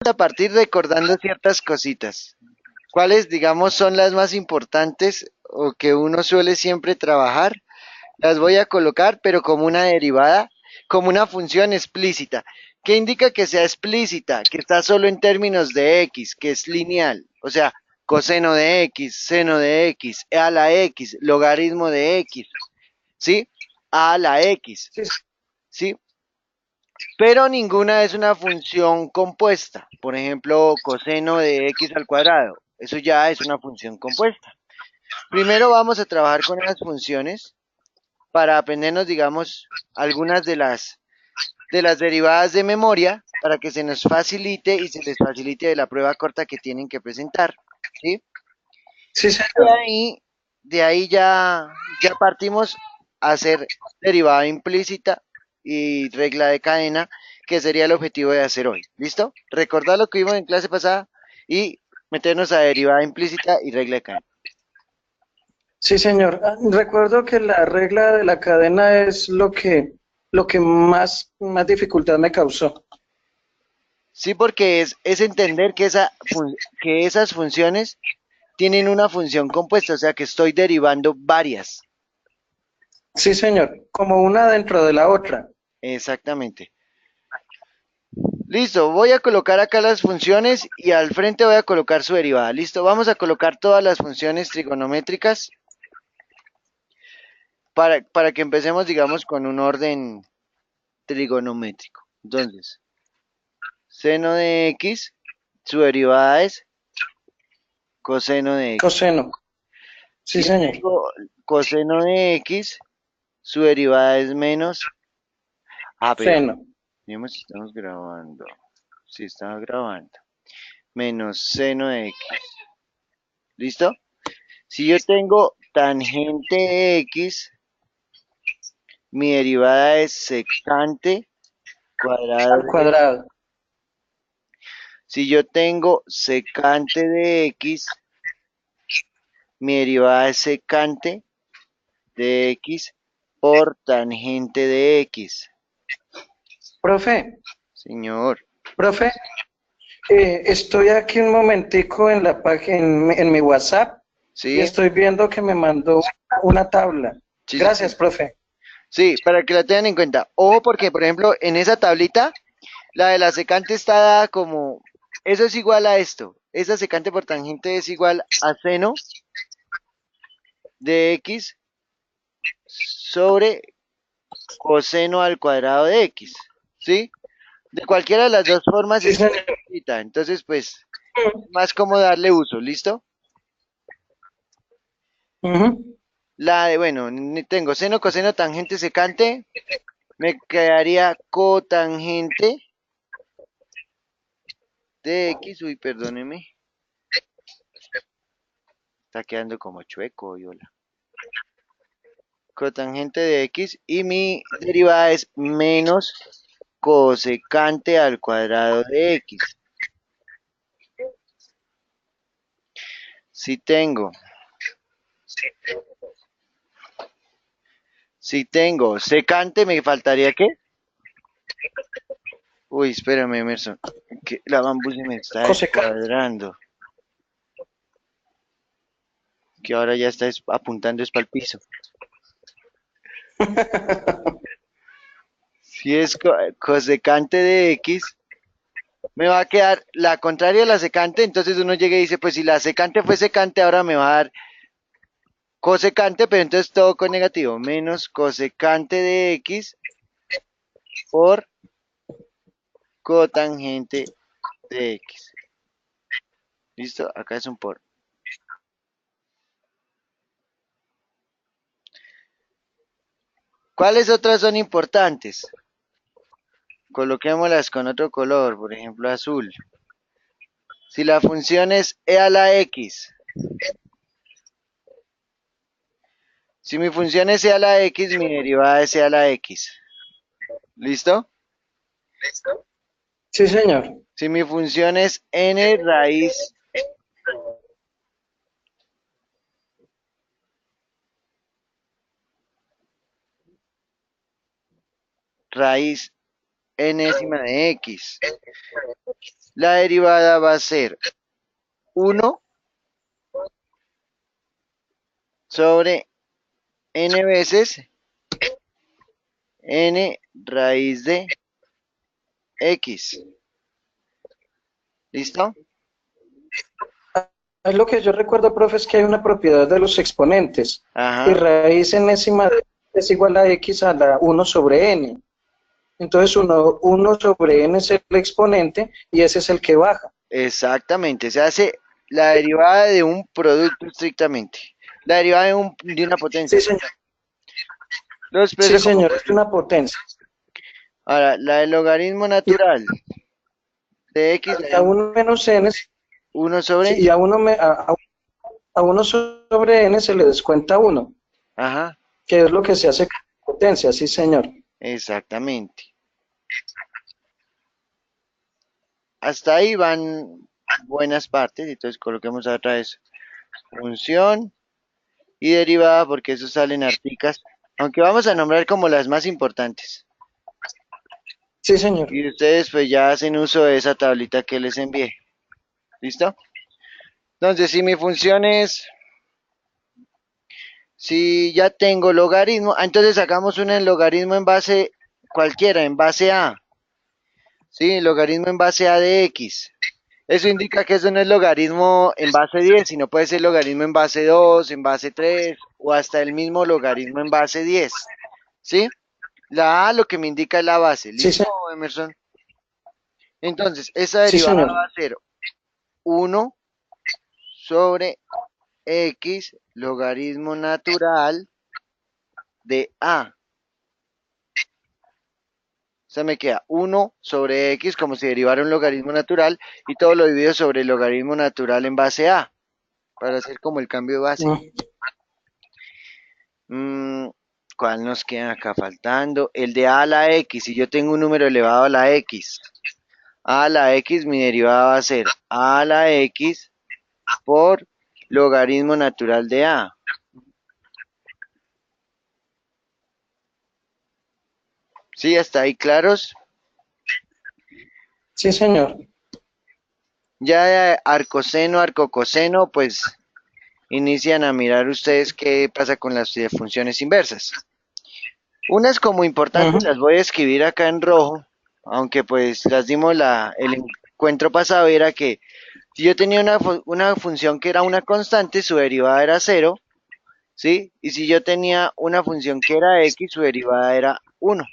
a partir recordando ciertas cositas. ¿Cuáles, digamos, son las más importantes o que uno suele siempre trabajar? Las voy a colocar, pero como una derivada, como una función explícita. ¿Qué indica que sea explícita? Que está solo en términos de x, que es lineal. O sea, coseno de x, seno de x, e a la x, logaritmo de x, ¿sí? A la x, Sí, ¿sí? Pero ninguna es una función compuesta. Por ejemplo, coseno de x al cuadrado. Eso ya es una función compuesta. Primero vamos a trabajar con las funciones para aprendernos, digamos, algunas de las derivadas de memoria para que se nos facilite y se les facilite de la prueba corta que tienen que presentar, ¿sí? sí, De señor. ahí, de ahí ya partimos a hacer derivada implícita y regla de cadena, que sería el objetivo de hacer hoy. ¿Listo? Recordar lo que vimos en clase pasada y meternos a derivada implícita y regla de cadena. Sí, señor. Recuerdo que la regla de la cadena es lo que más dificultad me causó. Sí, porque es entender que, que esas funciones tienen una función compuesta, o sea que estoy derivando varias. Sí, señor. Como una dentro de la otra. Exactamente. Listo, voy a colocar acá las funciones y al frente voy a colocar su derivada. Listo, vamos a colocar todas las funciones trigonométricas para que empecemos, digamos, con un orden trigonométrico. Entonces, seno de x, su derivada es coseno de x. Coseno. Si Sí, yo señor. tengo coseno de x, su derivada es menos. Ah, pero Seno. digamos si estamos grabando. Si estamos grabando. Menos seno de x. ¿Listo? Si yo tengo tangente de x, mi derivada es secante cuadrado Al de x. cuadrado. Si yo tengo secante de x, mi derivada es secante de x por tangente de x. Profe, Señor, profe, estoy aquí un momentico en la página, en mi WhatsApp y ¿sí? estoy viendo que me mandó una tabla. Sí, sí, Gracias, sí. profe. Sí, para que la tengan en cuenta. Ojo porque, por ejemplo, en esa tablita, la de la secante está dada como, eso es igual a esto. Esa secante por tangente es igual a seno de x sobre coseno al cuadrado de x, ¿sí? De cualquiera de las dos formas Sí, está señor. escrita, entonces pues es más cómodo darle uso, ¿listo? Ujú. La de, bueno, tengo seno, coseno, tangente, secante, me quedaría cotangente de x, uy, perdóneme, está quedando como chueco, Viola. Cotangente de x y mi derivada es menos cosecante al cuadrado de x. Si tengo Si tengo secante, ¿me faltaría qué? Uy, espérame, Emerson. Que la bambú se me está Cosecante. descuadrando. Que ahora ya está apuntando es para el piso. Si es cosecante de X, me va a quedar la contraria de la secante. Entonces uno llega y dice, pues si la secante fue secante, ahora me va a dar cosecante, pero entonces todo con negativo. Menos cosecante de X por cotangente de X. ¿Listo? Acá es un por. ¿Cuáles otras son importantes? Coloquémoslas con otro color, por ejemplo azul. Si la función es e a la x, si mi función es e a la x, mi derivada es e a la x. ¿Listo? Sí, señor. Si mi función es n raíz enésima de x, La derivada va a ser 1 sobre n veces n raíz de x. ¿Listo? Ahí lo que yo recuerdo, profe, es que hay una propiedad de los exponentes y Ajá, raíz enésima de es igual a x a la 1 sobre n. Entonces uno sobre n es el exponente y ese es el que baja. exactamente. Se hace la derivada de un producto estrictamente. La derivada de una Sí, potencia, pues. señor. Lo Sí, expreso como señor, es producto. una potencia. Ahora, la del logaritmo Y natural de x la a dejamos 1 menos n, 1 sí, sobre. y a 1 sobre n se le descuenta uno, Ajá, que es lo que se hace con potencia, sí, señor. exactamente. Hasta ahí van buenas partes. Entonces coloquemos otra vez función y derivada porque eso salen articas. Aunque vamos a nombrar como las más importantes. Sí, señor. Y ustedes pues ya hacen uso de esa tablita que les envié. ¿Listo? Entonces, si mi función es, si ya tengo logaritmo, entonces sacamos un logaritmo en base cualquiera, en base A. ¿Sí? Logaritmo en base A de X. Eso indica que eso no es logaritmo en base 10, sino puede ser logaritmo en base 2, en base 3 o hasta el mismo logaritmo en base 10. ¿Sí? La A lo que me indica es la base. Sí, ¿Listo, Emerson? Entonces, esa sí, derivada señor. va a ser 1 sobre X logaritmo natural de A. O sea, me queda 1 sobre X como si derivara un logaritmo natural y todo lo divido sobre el logaritmo natural en base A para hacer como el cambio de base. Mm, Mm, ¿Cuál nos queda acá faltando? El de A a la X. Si yo tengo un número elevado a la X. A a la X, mi derivada va a ser A a la X por logaritmo natural de A. ¿Sí? ¿Hasta ahí claros? sí, señor. Ya de arcoseno, arcocoseno, pues inician a mirar ustedes qué pasa con las funciones inversas. Unas como importantes Ujú, las voy a escribir acá en rojo, aunque pues las dimos el encuentro pasado y era que si yo tenía una función que era una constante, su derivada era cero, ¿sí? Y si yo tenía una función que era x, su derivada era uno.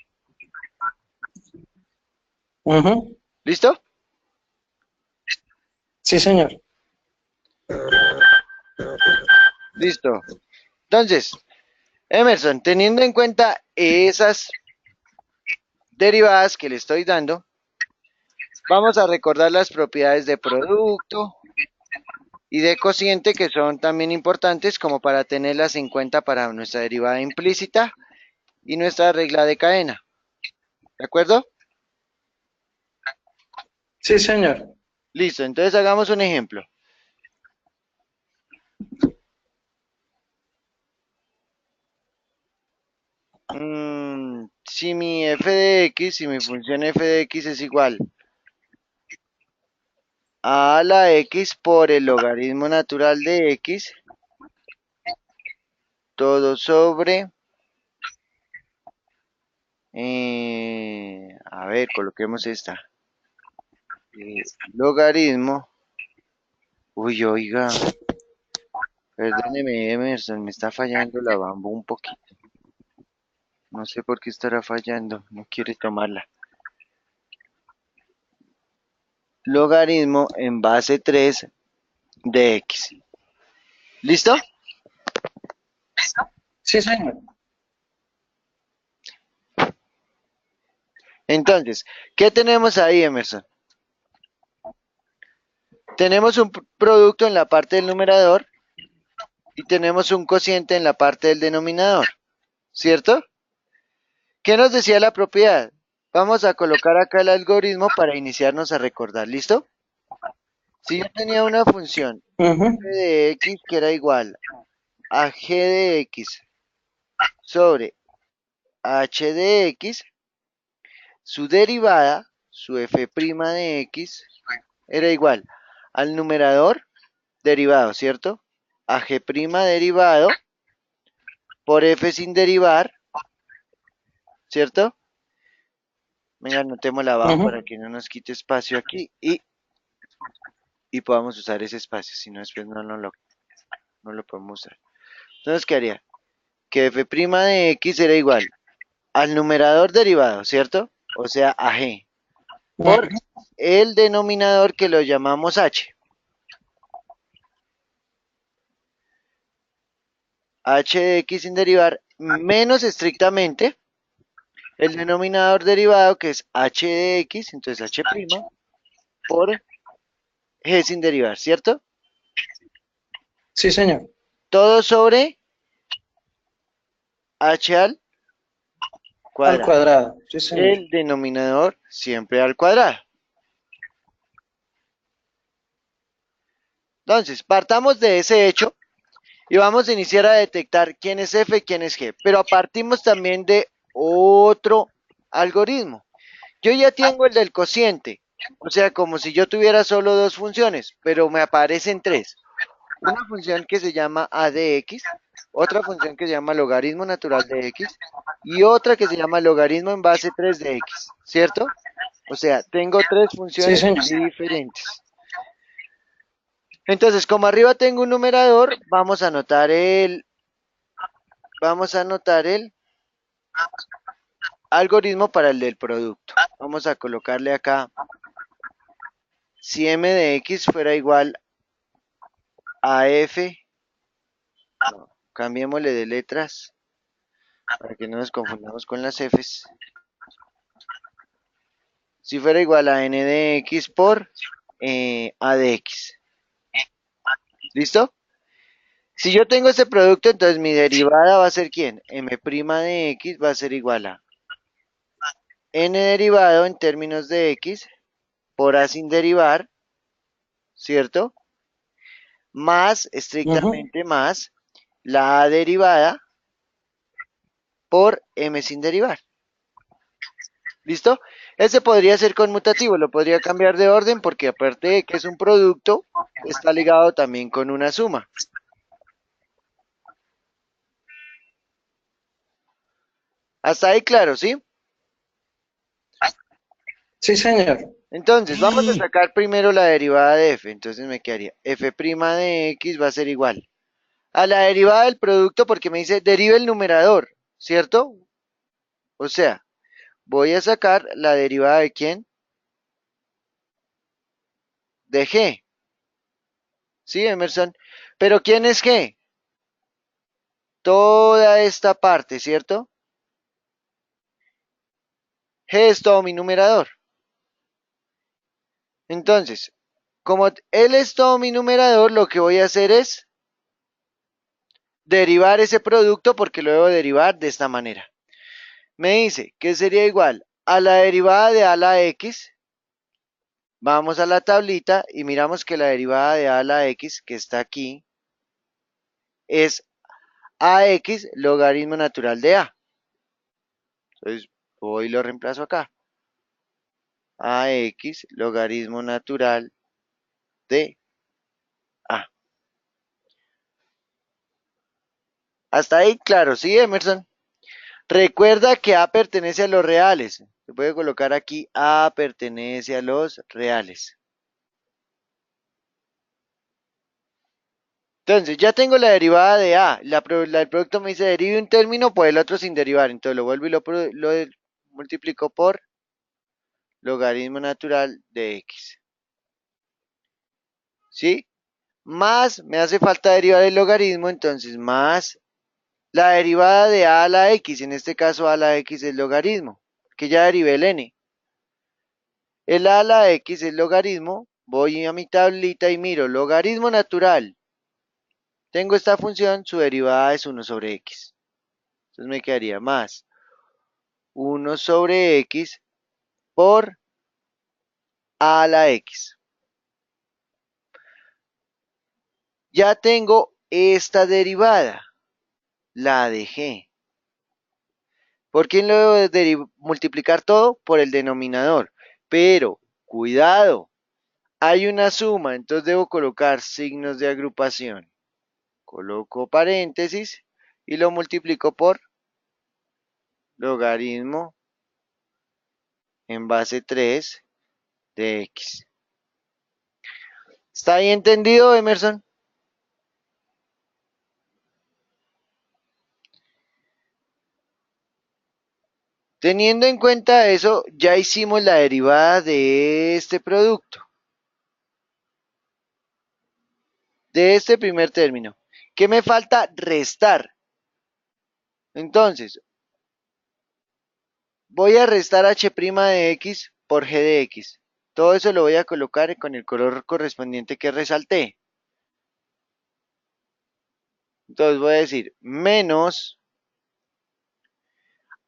ujú. ¿Listo? Sí, señor. Listo. Entonces, Emerson, teniendo en cuenta esas derivadas que le estoy dando, vamos a recordar las propiedades de producto y de cociente que son también importantes como para tenerlas en cuenta para nuestra derivada implícita y nuestra regla de cadena. ¿De acuerdo? Sí, señor. Listo, entonces hagamos un ejemplo. Si mi f de x, si mi función f de x es igual a la x por el logaritmo natural de x, todo sobre, a ver, coloquemos esta, logaritmo, uy, oiga, perdóneme Emerson, me está fallando la bamba un poquito, no sé por qué estará fallando, no quiere tomarla. Logaritmo en base 3 de x. ¿Listo? Sí, señor. Entonces, ¿qué tenemos ahí, Emerson? Tenemos un producto en la parte del numerador y tenemos un cociente en la parte del denominador, ¿cierto? ¿Qué nos decía la propiedad? Vamos a colocar acá el algoritmo para iniciarnos a recordar, ¿listo? Si yo tenía una función f Ujú, de x que era igual a g de x sobre h de x, su derivada, su f' de x, era igual al numerador derivado, ¿cierto? A g' derivado por f sin derivar, ¿cierto? Venga, anotémosla abajo para Ujú. que no nos quite espacio aquí y podamos usar ese espacio, si no después no lo podemos usar. Entonces, ¿qué haría? Que f' de x era igual al numerador derivado, ¿cierto? O sea, a g, por Ujú. el denominador que lo llamamos h. H de x sin derivar menos estrictamente el denominador derivado que es h de x, entonces h' por g sin derivar, ¿cierto? Sí, señor. Todo sobre h al Al cuadrado. cuadrado. Sí, señor. El denominador siempre al cuadrado. Entonces, partamos de ese hecho y vamos a iniciar a detectar quién es f y quién es g. Pero partimos también de otro algoritmo. Yo ya tengo el del cociente, o sea, como si yo tuviera solo dos funciones, pero me aparecen tres. Una función que se llama a de x, otra función que se llama logaritmo natural de x y otra que se llama logaritmo en base 3 de x, ¿cierto? O sea, tengo tres Sí, funciones señor. diferentes. Entonces, como arriba tengo un numerador, vamos a anotar el algoritmo para el del producto. Vamos a colocarle acá, si m de x fuera igual a f, no, cambiémosle de letras para que no nos confundamos con las f's. Si fuera igual a n de x por a de x. ¿Listo? Si yo tengo este producto, entonces mi derivada va a ser ¿quién? M' de x va a ser igual a n derivado en términos de x por a sin derivar, ¿cierto? Más, Ujú. estrictamente más, la a derivada por m sin derivar. ¿Listo? Ese podría ser conmutativo, lo podría cambiar de orden porque aparte de que es un producto, está ligado también con una suma. Hasta ahí claro, ¿sí? Sí, señor. Entonces, vamos a sacar primero la derivada de f. Entonces me quedaría f' de x va a ser igual a la derivada del producto porque me dice deriva el numerador, ¿cierto? O sea, voy a sacar la derivada de quién? De g. ¿Sí, Emerson? Pero ¿quién es g? Toda esta parte, ¿cierto? G es todo mi numerador. Entonces, como él es todo mi numerador, lo que voy a hacer es derivar ese producto porque lo debo derivar de esta manera. Me dice que sería igual a la derivada de a la x. Vamos a la tablita y miramos que la derivada de a la x, que está aquí, es ax logaritmo natural de a. Entonces, voy y lo reemplazo acá. Ax logaritmo natural de a. Hasta ahí, claro, ¿sí, Emerson? Recuerda que A pertenece a los reales. Se puede colocar aquí A pertenece a los reales. Entonces, ya tengo la derivada de A. El producto me dice derive un término por el otro sin derivar. Entonces lo vuelvo y lo multiplico por logaritmo natural de X. ¿Sí? Más, me hace falta derivar el logaritmo, entonces más la derivada de A a la X. En este caso A a la X es logaritmo, que ya derivé el N. El a la x es logaritmo, voy a mi tablita y miro logaritmo natural. Tengo esta función, su derivada es 1 sobre x. Entonces me quedaría más 1 sobre x por a la x. Ya tengo esta derivada, la de g. ¿Por quién lo debo multiplicar todo? Por el denominador. Pero, cuidado, Hay una suma, entonces debo colocar signos de agrupación. Coloco paréntesis y lo multiplico por logaritmo en base 3 de x. ¿Está ahí entendido, Emerson? Teniendo en cuenta eso, ya hicimos la derivada de este producto, de este primer término. ¿Qué me falta? Restar. Entonces, voy a restar h' de x por g de x. Todo eso lo voy a colocar con el color correspondiente que resalté. Entonces voy a decir menos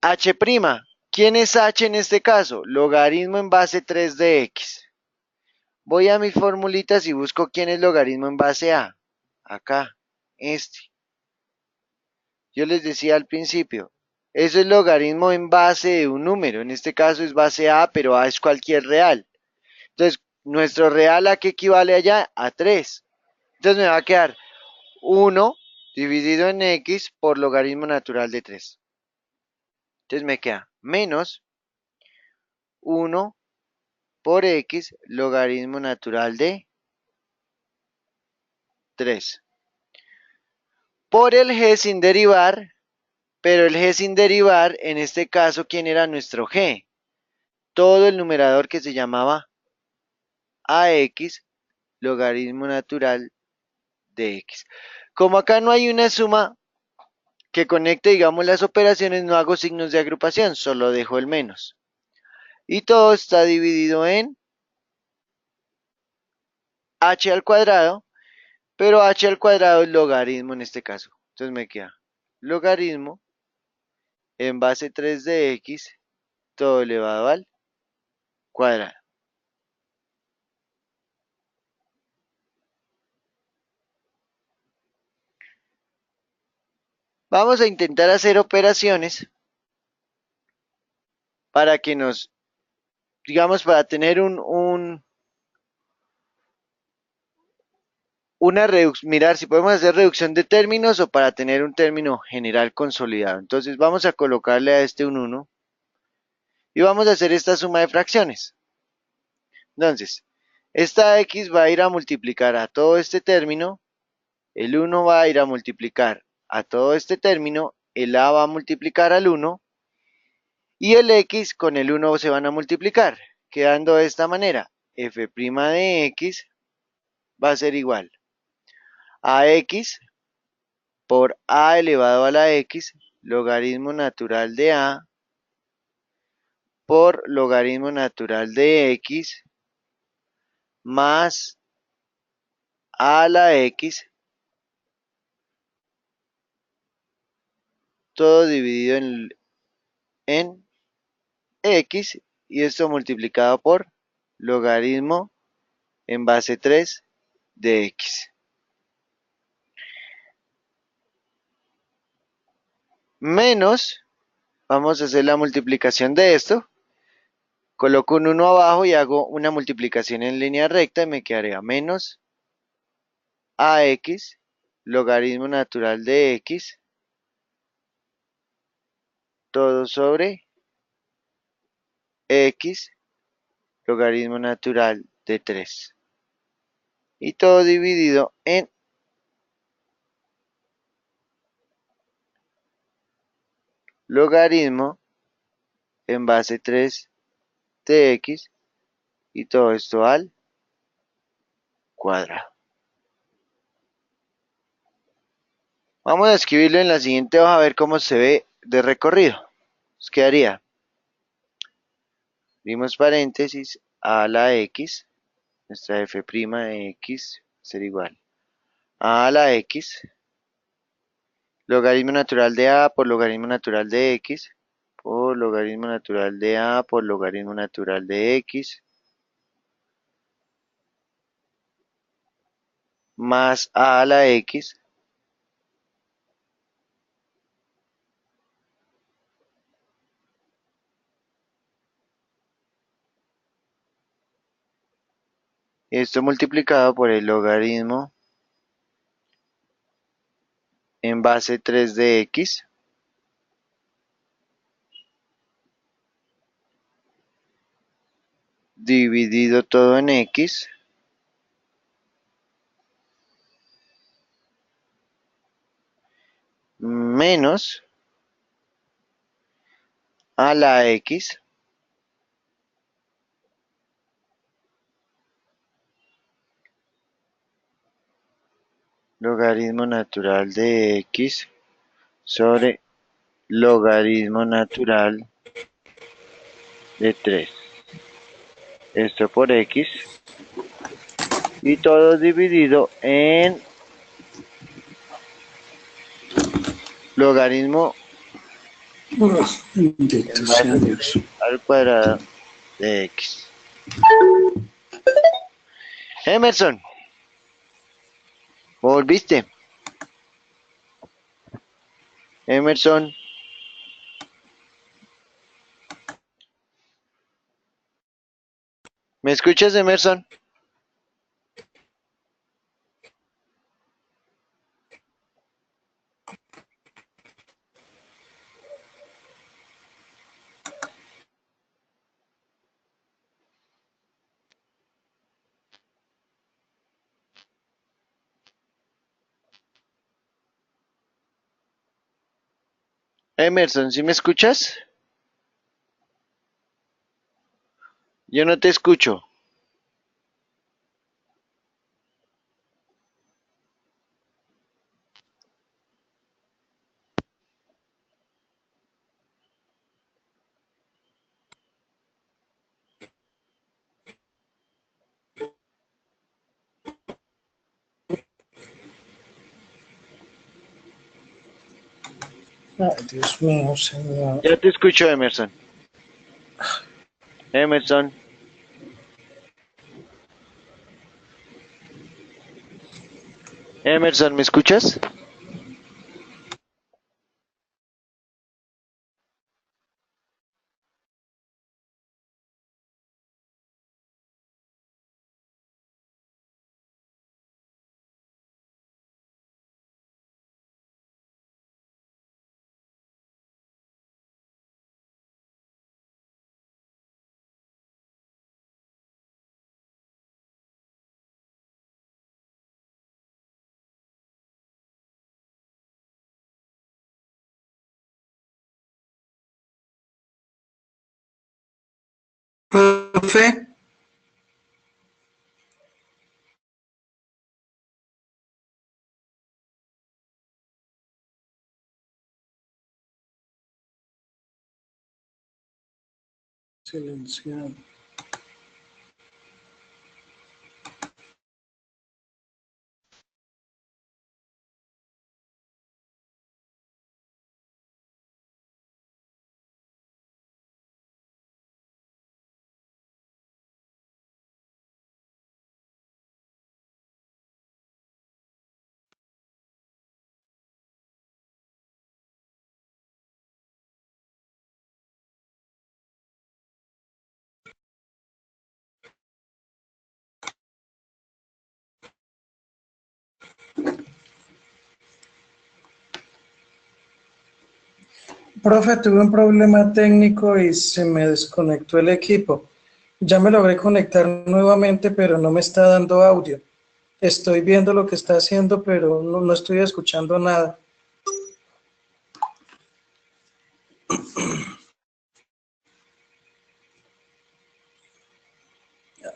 h'. ¿Quién es h en este caso? Logaritmo en base 3 de x. Voy a mis formulitas y busco quién es logaritmo en base a. Acá, este. Yo les decía al principio, eso es logaritmo en base de un número. En este caso es base a, pero a es cualquier real. Entonces, nuestro real a qué equivale allá? A 3. Entonces me va a quedar 1 dividido en x por logaritmo natural de 3. Entonces me queda menos 1 por x logaritmo natural de 3. Por el g sin derivar, pero el g sin derivar, en este caso, ¿quién era nuestro g? Todo el numerador que se llamaba ax logaritmo natural de x. Como acá no hay una suma que conecte, digamos, las operaciones, no hago signos de agrupación, solo dejo el menos. Y todo está dividido en h al cuadrado, pero h al cuadrado es logaritmo en este caso. Entonces me queda logaritmo en base 3 de x, todo elevado al cuadrado. Vamos a intentar hacer operaciones para que nos, digamos, para tener una reducción, mirar si podemos hacer reducción de términos o para tener un término general consolidado. Entonces vamos a colocarle a este un 1 y vamos a hacer esta suma de fracciones. Entonces, esta x va a ir a multiplicar a todo este término, el 1 va a ir a multiplicar a todo este término, el a va a multiplicar al 1 y el x con el 1 se van a multiplicar, quedando de esta manera. F' de x va a ser igual a x por a elevado a la x, logaritmo natural de a por logaritmo natural de x más a la x, todo dividido en x y esto multiplicado por logaritmo en base 3 de x. Menos, vamos a hacer la multiplicación de esto. Coloco un 1 abajo y hago una multiplicación en línea recta y me quedaría menos ax logaritmo natural de x todo sobre x logaritmo natural de 3 y todo dividido en logaritmo en base 3 de x y todo esto al cuadrado. Vamos a escribirlo en la siguiente hoja a ver cómo se ve de recorrido. Nos quedaría, abrimos paréntesis, a la x, nuestra f' de x ser igual a la x, logaritmo natural de a por logaritmo natural de x, por logaritmo natural de a por logaritmo natural de x, más a la x, Esto multiplicado por el logaritmo en base 3 de x dividido todo en x menos a la x logaritmo natural de x sobre logaritmo natural de 3. Esto por x y todo dividido en logaritmo Bendito en sea base Dios. 3 al cuadrado de x. Emerson, ¿volviste? Emerson, ¿me escuchas, Emerson? Emerson, ¿sí me escuchas? Yo no te escucho. Ay, Dios mío, Señor. Ya te escucho, Emerson. Emerson, Emerson, ¿me escuchas? Profe, silenciado. Profe, tuve un problema técnico y se me desconectó el equipo. Ya me logré conectar nuevamente, pero no me está dando audio. Estoy viendo lo que está haciendo, pero no estoy escuchando nada.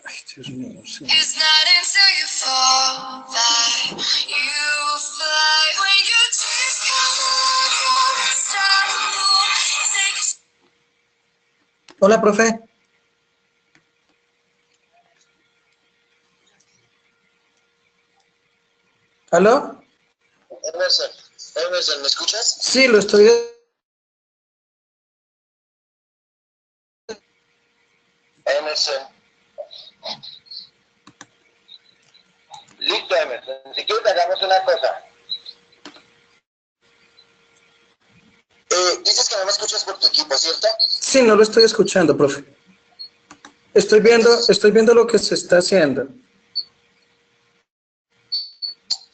Ay, Dios mío, sí. It's not until you fall that you fly. When you just come on, hola, profe. ¿Aló? Emerson, Emerson, ¿me escuchas? Sí, lo estoy. Emerson. Listo, Emerson. Si quieres, hagamos una cosa. Dices que no me escuchas por tu equipo, ¿cierto? Sí, no lo estoy escuchando, profe. Estoy viendo lo que se está haciendo.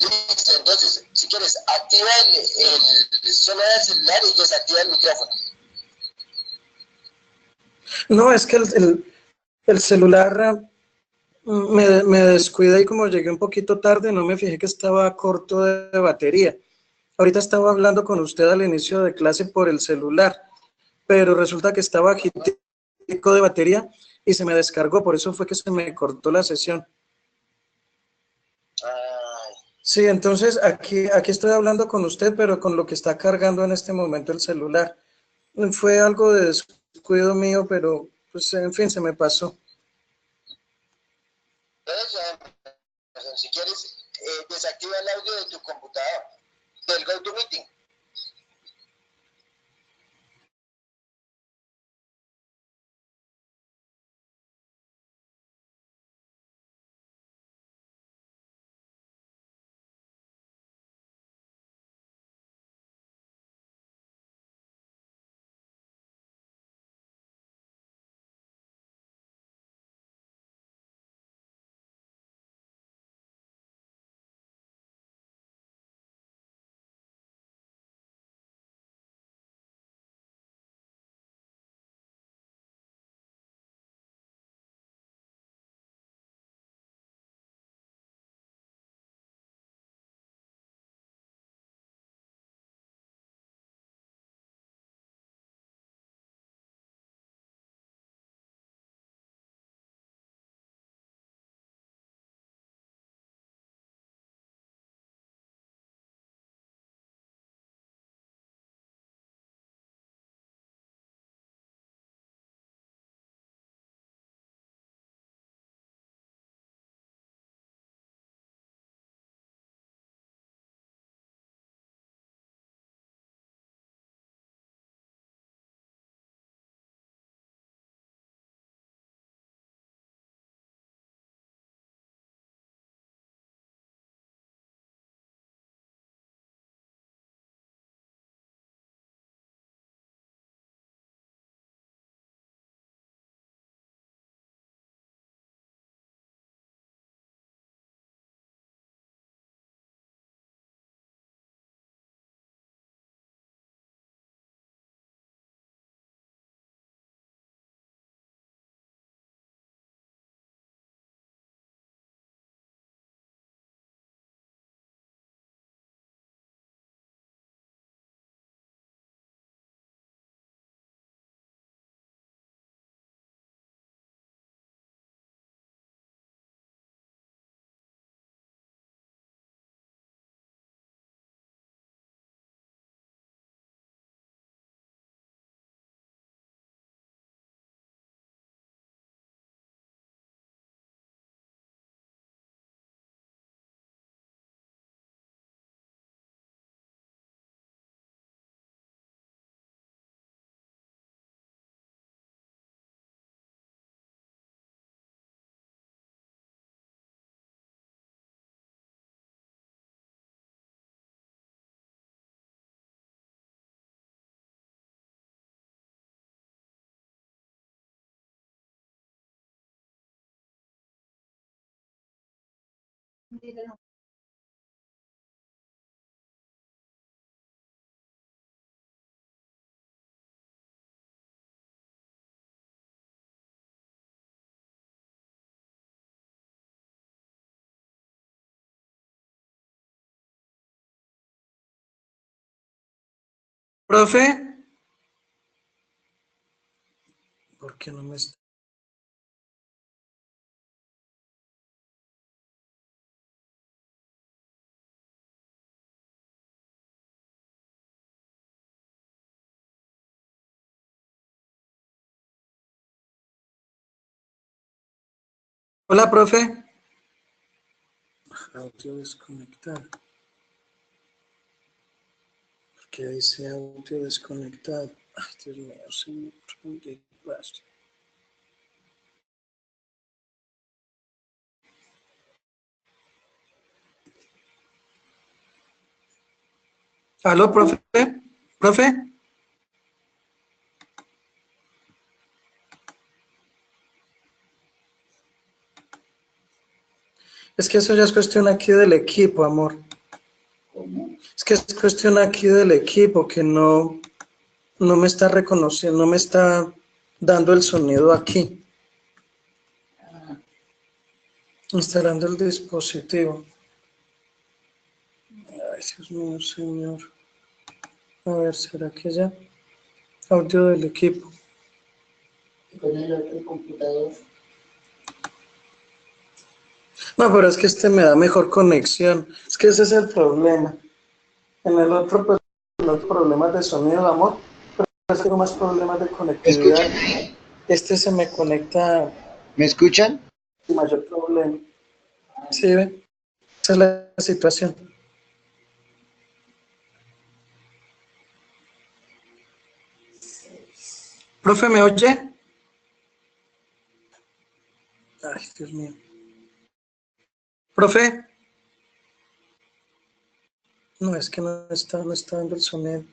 Listo, entonces, si quieres, activa solo el celular y desactiva el micrófono. No, es que el celular me descuida y como llegué un poquito tarde, no me fijé que estaba corto de batería. Ahorita estaba hablando con usted al inicio de clase por el celular, pero resulta que estaba bajitico de batería y se me descargó, por eso fue que se me cortó la sesión. Ay, Sí, entonces aquí estoy hablando con usted, pero con lo que está cargando en este momento el celular. Fue algo de descuido mío, pero pues en fin, se me pasó. entonces, si quieres, desactiva el audio de tu computador, del GoToMeeting. Profe, ¿por qué no me está? Hola, profe. Audio desconectado. ¿Por qué dice audio desconectado? Ay, Dios mío, señor. Gracias. ¿Aló, profe? ¿Profe? Es que eso ya es cuestión aquí del equipo, amor. Es que es cuestión aquí del equipo que no me está reconociendo, no me está dando el sonido aquí, instalando el dispositivo. Ay, Dios mío, señor. A ver, ¿será que ya? Audio del equipo. Con el otro computador. No, pero es que este me da mejor conexión. Es que ese es el problema. En el otro, pues, los problemas de sonido, amor, pero tengo más problemas de ¿Me conectividad. escuchan ahí? Este se me conecta ¿Me escuchan? sin mayor problema. ¿Sí ve? Esa es la situación. Profe, ¿me oye? Ay, Dios mío. Profe. No, es que no está dando el sonido.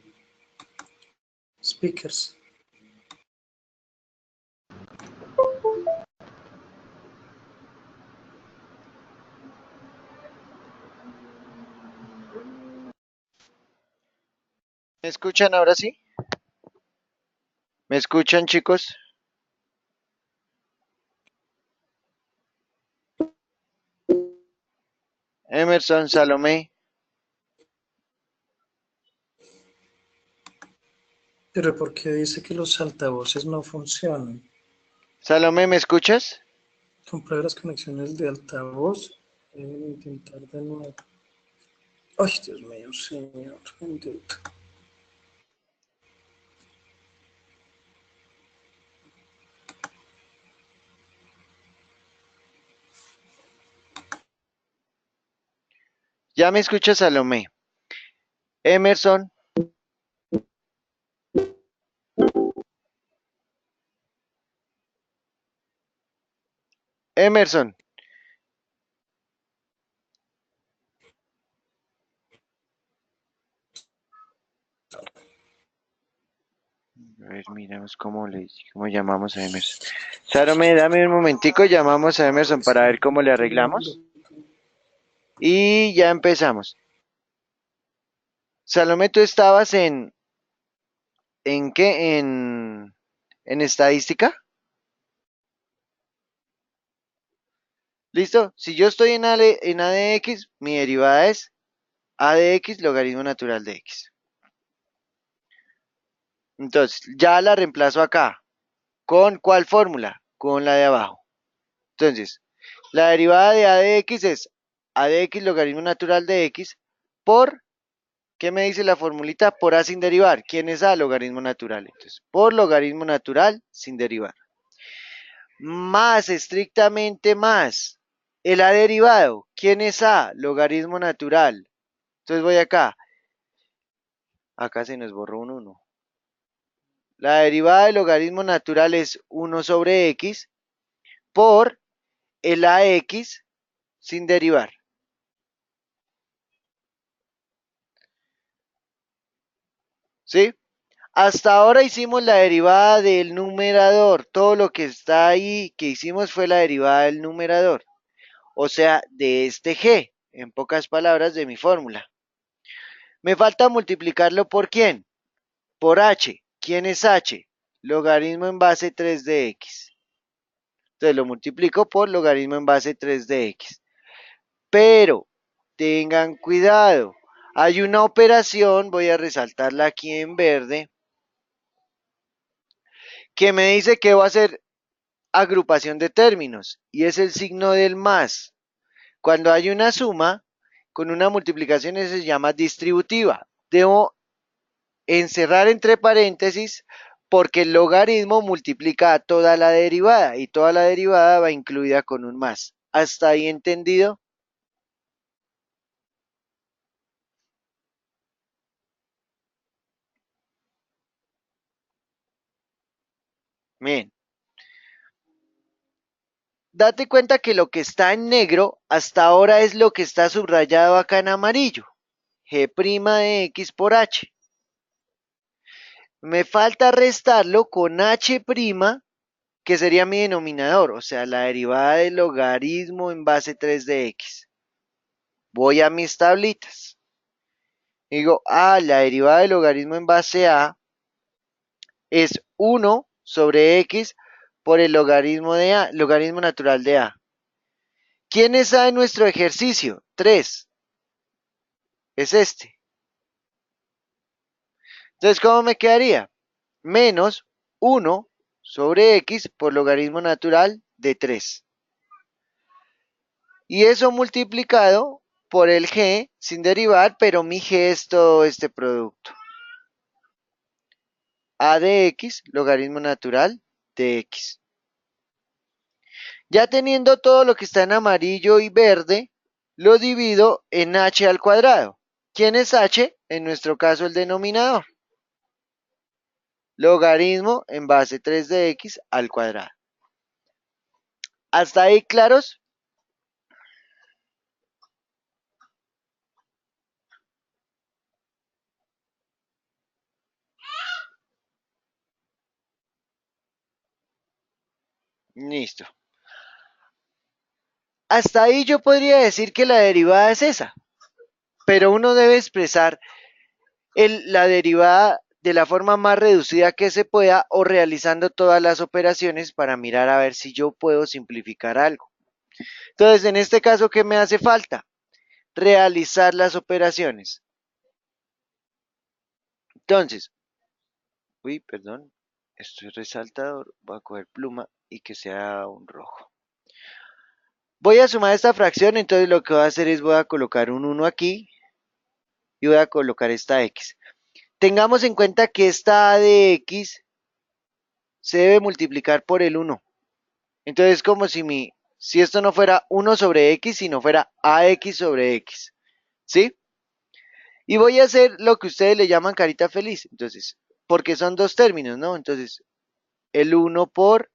Speakers. ¿Me escuchan ahora sí? ¿Me escuchan, chicos? Emerson, Salomé. Pero ¿por qué dice que los altavoces no funcionan? Salomé, ¿me escuchas? Compruebe las conexiones de altavoz. Deben intentar de nuevo. Ay, Dios mío, señor bendito. ¿Ya me escuchas, Salomé? Emerson, Emerson. A ver, miremos cómo llamamos a Emerson. Salomé, dame un momentico, llamamos a Emerson para ver cómo le arreglamos. Y ya empezamos. Salomé, ¿tú estabas en qué? ¿En estadística? ¿Listo? Si yo estoy en A de X, mi derivada es A de X logaritmo natural de X. Entonces, ya la reemplazo acá. ¿Con cuál fórmula? Con la de abajo. Entonces, la derivada de A de X es A de X logaritmo natural de X por, ¿qué me dice la formulita? Por A sin derivar. ¿Quién es A? Logaritmo natural. Entonces, por logaritmo natural sin derivar. Más, estrictamente más. El A derivado. ¿Quién es A? Logaritmo natural. Entonces voy acá. Acá se nos borró un 1. La derivada del logaritmo natural es 1 sobre X por el AX sin derivar. ¿Sí? Hasta ahora hicimos la derivada del numerador. Todo lo que está ahí que hicimos fue la derivada del numerador. O sea, de este G. En pocas palabras, de mi fórmula. Me falta multiplicarlo por ¿quién? Por H. ¿Quién es H? Logaritmo en base 3 de X. Entonces lo multiplico por logaritmo en base 3 de X. Pero tengan cuidado. Hay una operación, voy a resaltarla aquí en verde, que me dice que va a ser agrupación de términos y es el signo del más. Cuando hay una suma con una multiplicación se llama distributiva. Debo encerrar entre paréntesis porque el logaritmo multiplica a toda la derivada y toda la derivada va incluida con un más. ¿Hasta ahí entendido? Bien. Date cuenta que lo que está en negro hasta ahora es lo que está subrayado acá en amarillo. G' de X por H. Me falta restarlo con H', que sería mi denominador, o sea, la derivada del logaritmo en base 3 de X. Voy a mis tablitas. Digo, la derivada del logaritmo en base a es 1 sobre x por el logaritmo de a, logaritmo natural de a. ¿Quién está en nuestro ejercicio? 3. Es este. Entonces, ¿cómo me quedaría? Menos 1 sobre x por logaritmo natural de 3. Y eso multiplicado por el g sin derivar, pero mi g es todo este producto. A de x, logaritmo natural de x. Ya teniendo todo lo que está en amarillo y verde, lo divido en h al cuadrado. ¿Quién es h? En nuestro caso el denominador. Logaritmo en base 3 de x al cuadrado. ¿Hasta ahí claros? Listo. Hasta ahí yo podría decir que la derivada es esa, pero uno debe expresar la derivada de la forma más reducida que se pueda o realizando todas las operaciones para mirar a ver si yo puedo simplificar algo. Entonces, en este caso, ¿qué me hace falta? Realizar las operaciones. Entonces, perdón, esto es resaltador, voy a coger pluma y que sea un rojo. Voy a sumar esta fracción, entonces lo que voy a hacer es voy a colocar un 1 aquí y voy a colocar esta x. Tengamos en cuenta que esta a de x se debe multiplicar por el 1. Entonces, como si esto no fuera 1 sobre x, sino fuera ax sobre x. ¿Sí? Y voy a hacer lo que ustedes le llaman carita feliz. Entonces, porque son dos términos, ¿no? Entonces, el 1 por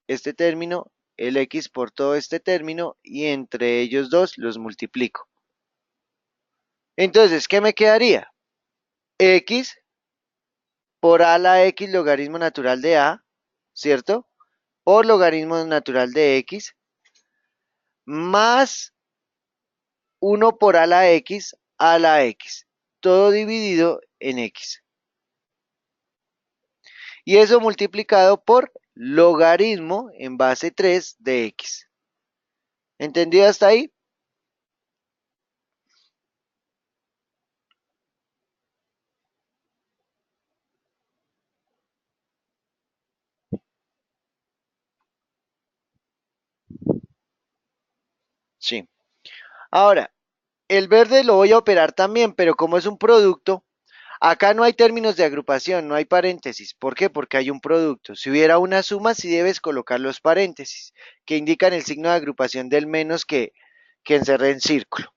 este término, el x por todo este término, y entre ellos dos los multiplico. Entonces, ¿qué me quedaría? X por a la x logaritmo natural de a, ¿cierto? Por logaritmo natural de x, más 1 por a la x, todo dividido en x. Y eso multiplicado por logaritmo en base 3 de x. ¿Entendido hasta ahí? Sí. Ahora, el verde lo voy a operar también, pero como es un producto, acá no hay términos de agrupación, no hay paréntesis. ¿Por qué? Porque hay un producto. Si hubiera una suma, sí debes colocar los paréntesis, que indican el signo de agrupación del menos que encerré en círculo.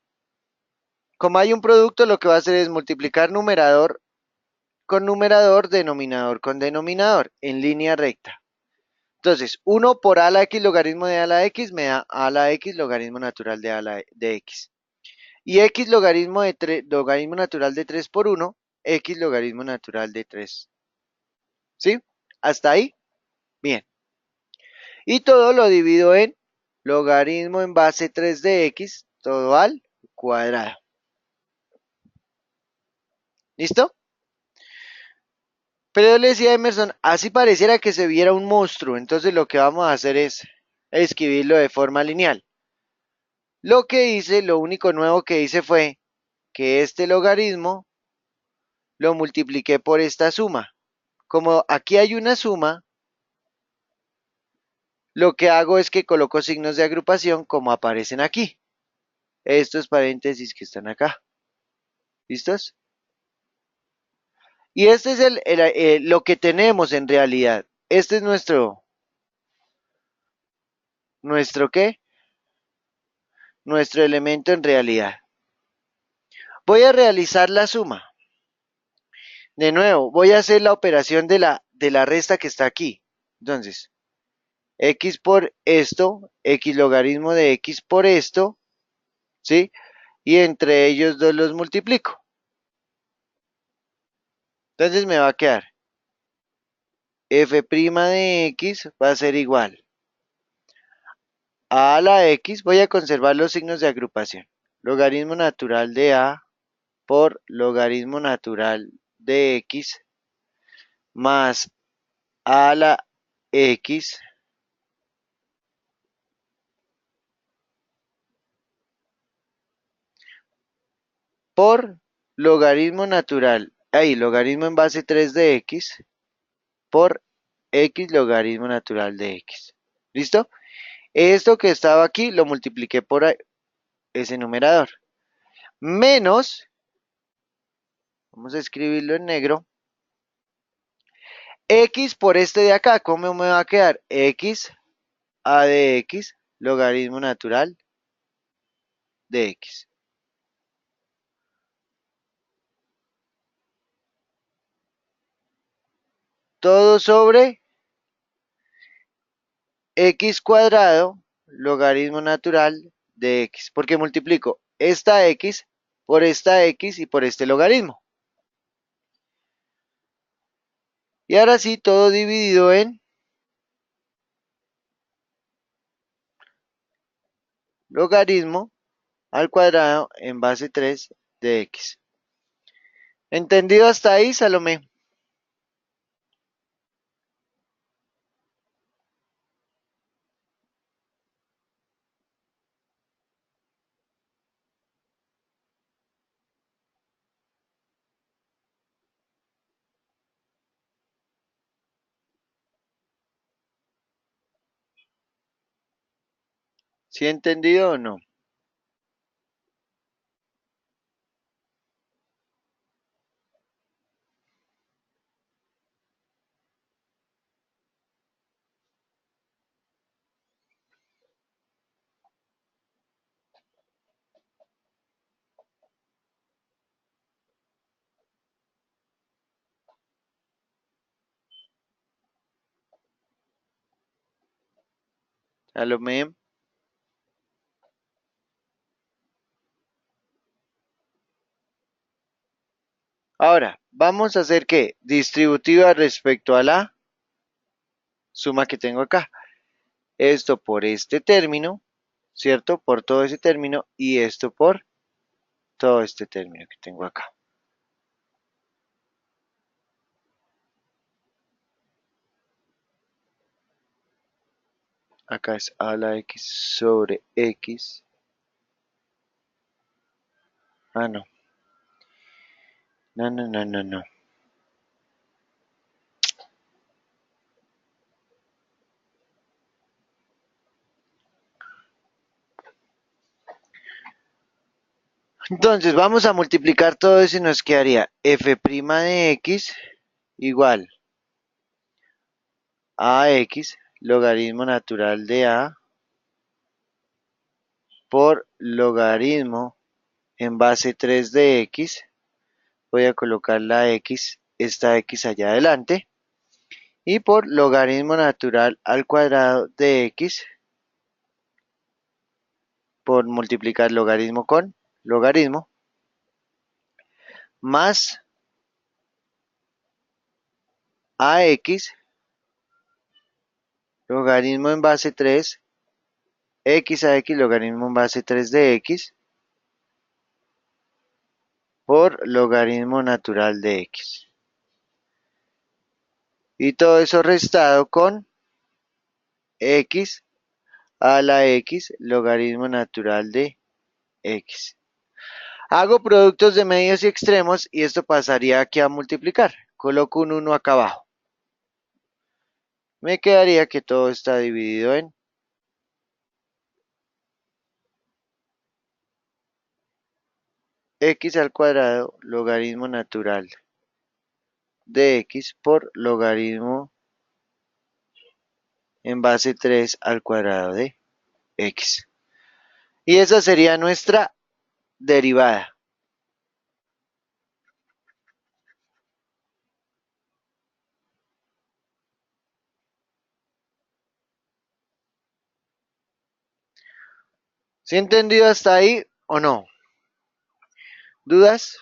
Como hay un producto, lo que va a hacer es multiplicar numerador con numerador, denominador con denominador, en línea recta. Entonces, 1 por a la x logaritmo de a la x me da a la x logaritmo natural de a la de x. Y x logaritmo logaritmo natural de 3 por 1, x logaritmo natural de 3. ¿Sí? ¿Hasta ahí? Bien. Y todo lo divido en logaritmo en base 3 de x, todo al cuadrado. ¿Listo? Pero yo le decía a Emerson, así pareciera que se viera un monstruo, entonces lo que vamos a hacer es escribirlo de forma lineal. Lo que hice, lo único nuevo que hice fue que este logaritmo lo multipliqué por esta suma. Como aquí hay una suma, lo que hago es que coloco signos de agrupación como aparecen aquí. Estos paréntesis que están acá. ¿Listos? Y este es lo que tenemos en realidad. Este es ¿nuestro qué? Nuestro elemento en realidad. Voy a realizar la suma. De nuevo, voy a hacer la operación de la resta que está aquí. Entonces, x por esto, x logaritmo de x por esto, ¿sí? Y entre ellos dos los multiplico. Entonces me va a quedar f' de x va a ser igual a la x, voy a conservar los signos de agrupación. Logaritmo natural de a por logaritmo natural de x más a la x por logaritmo natural, logaritmo en base 3 de x por x logaritmo natural de x. ¿Listo? Esto que estaba aquí lo multipliqué por ese numerador. Menos, vamos a escribirlo en negro, x por este de acá. ¿Cómo me va a quedar? X a de x logaritmo natural de x. Todo sobre x cuadrado logaritmo natural de x. Porque multiplico esta x y por este logaritmo. Y ahora sí, todo dividido en logaritmo al cuadrado en base 3 de x. ¿Entendido hasta ahí, Salomé? ¿Sí entendido o no? Salomé. Ahora, vamos a hacer ¿qué? Distributiva respecto a la suma que tengo acá. Esto por este término, ¿cierto? Por todo ese término y esto por todo este término que tengo acá. Acá es a la x sobre x. Ah, no. No, no, no, no, no. Entonces vamos a multiplicar todo eso y nos quedaría f' de x igual a x logaritmo natural de a por logaritmo en base 3 de x. Voy a colocar la x, esta x allá adelante. Y por logaritmo natural al cuadrado de x por multiplicar logaritmo con logaritmo más ax logaritmo en base 3 x a x logaritmo en base 3 de x por logaritmo natural de x. Y todo eso restado con x a la x logaritmo natural de x. Hago productos de medios y extremos y esto pasaría aquí a multiplicar. Coloco un 1 acá abajo. Me quedaría que todo está dividido en x al cuadrado logaritmo natural de x por logaritmo en base 3 al cuadrado de x. Y esa sería nuestra derivada. ¿Sí entendido hasta ahí o no? ¿Dudas?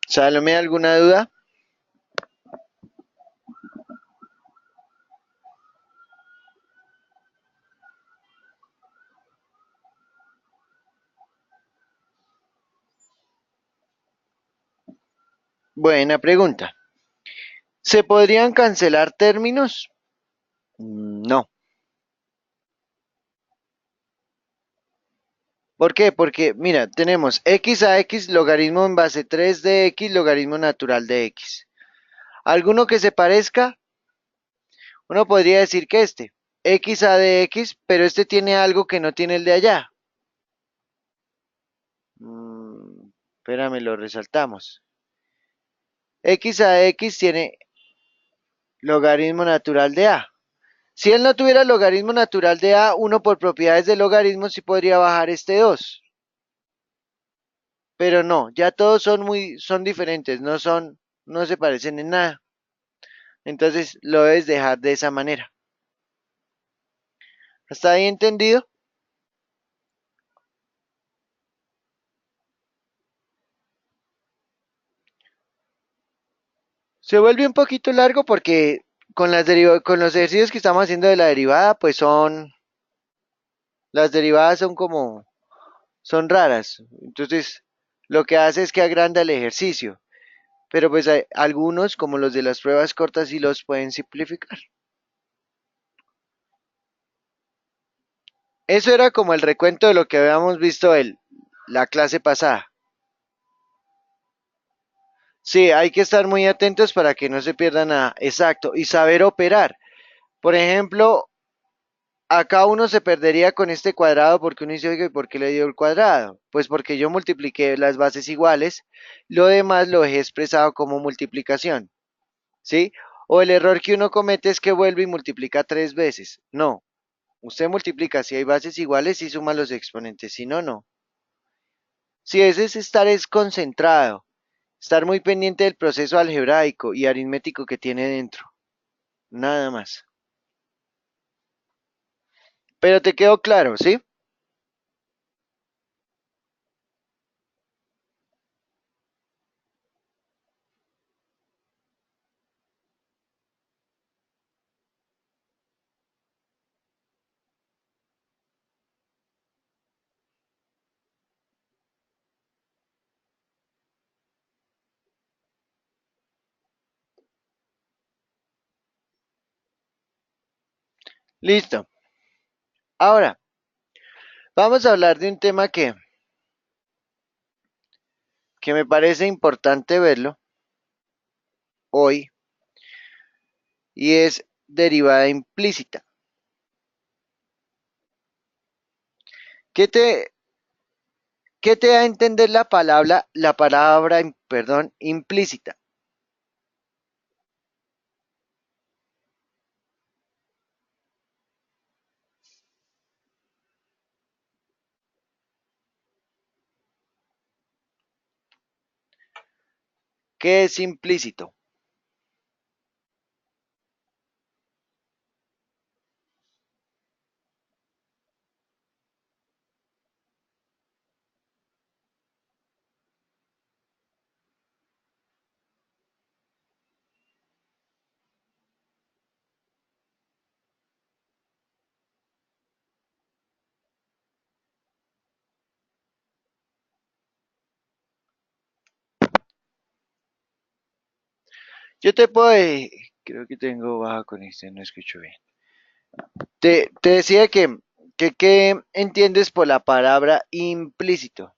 Salomé, ¿alguna duda? Buena pregunta. ¿Se podrían cancelar términos? No. ¿Por qué? Porque, mira, tenemos x a x logaritmo en base 3 de x logaritmo natural de x. ¿Alguno que se parezca? Uno podría decir que x a de x, pero este tiene algo que no tiene el de allá. Espérame, lo resaltamos. X a de x tiene logaritmo natural de a. Si él no tuviera logaritmo natural de a, uno por propiedades de logaritmo sí podría bajar este 2. Pero no, ya todos son diferentes, no se parecen en nada. Entonces lo debes dejar de esa manera. ¿Hasta ahí entendido? Se vuelve un poquito largo porque con los ejercicios que estamos haciendo de la derivada, pues las derivadas son raras. Entonces, lo que hace es que agranda el ejercicio. Pero pues hay algunos, como los de las pruebas cortas, sí los pueden simplificar. Eso era como el recuento de lo que habíamos visto la clase pasada. Sí, hay que estar muy atentos para que no se pierda nada. Exacto. Y saber operar. Por ejemplo, acá uno se perdería con este cuadrado porque uno dice, oiga, ¿y por qué le dio el cuadrado? Pues porque yo multipliqué las bases iguales. Lo demás lo dejé expresado como multiplicación. ¿Sí? O el error que uno comete es que vuelve y multiplica 3 veces. No. Usted multiplica si hay bases iguales y suma los exponentes. Si no, no. Si ese es estar es concentrado. Estar muy pendiente del proceso algebraico y aritmético que tiene dentro. Nada más. Pero te quedó claro, ¿sí? Listo. Ahora, vamos a hablar de un tema que me parece importante verlo hoy y es derivada implícita. ¿Qué te, qué te da a entender perdón, implícita? ¿Qué es implícito? Yo te puedo, creo que tengo baja conexión, no escucho bien. Te decía ¿qué entiendes por la palabra implícito?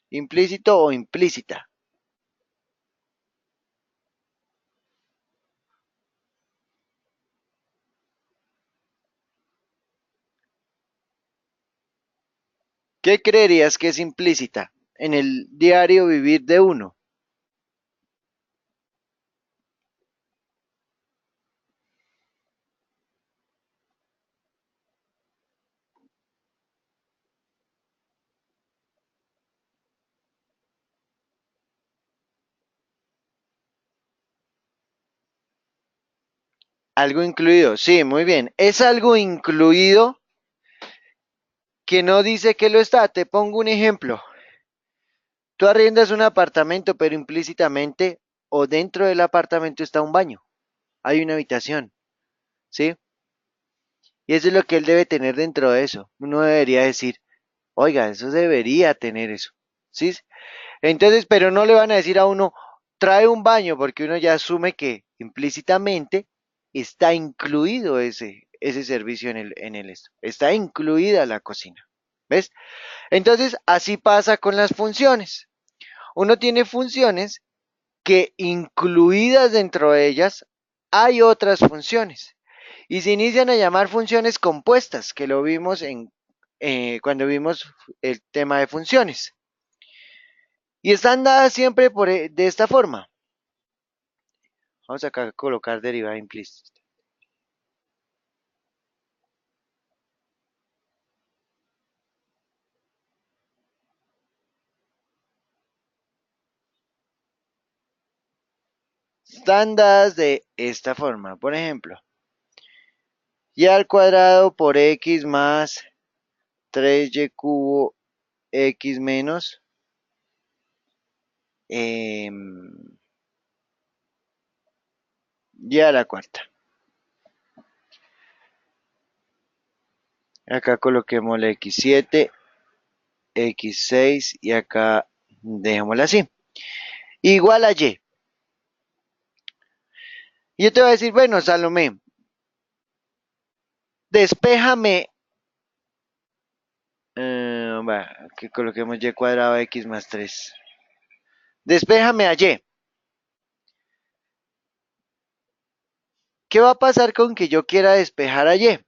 ¿Implícito o implícita? ¿Qué creerías que es implícita en el diario vivir de uno? Algo incluido, sí, muy bien. Es algo incluido que no dice que lo está. Te pongo un ejemplo. Tú arriendas un apartamento, pero implícitamente o dentro del apartamento está un baño. Hay una habitación, ¿sí? Y eso es lo que él debe tener dentro de eso. Uno debería decir, Oiga, eso debería tener eso. ¿Sí? Entonces, pero no le van a decir a uno, trae un baño, porque uno ya asume que implícitamente está incluido ese servicio en el esto. Está incluida la cocina. ¿Ves? Entonces, así pasa con las funciones. Uno tiene funciones que incluidas dentro de ellas hay otras funciones. Y se inician a llamar funciones compuestas, que lo vimos cuando vimos el tema de funciones. Y están dadas siempre de esta forma. Vamos acá a colocar derivada implícita. Están dadas de esta forma. Por ejemplo, y al cuadrado por x más 3y cubo x menos y a la cuarta. Acá coloquemos la x7, x6 y acá dejémosla así. Igual a y. Y yo te voy a decir, bueno, Salomé, despéjame, que coloquemos y cuadrado x más 3. Despéjame a y. ¿Qué va a pasar con que yo quiera despejar a y?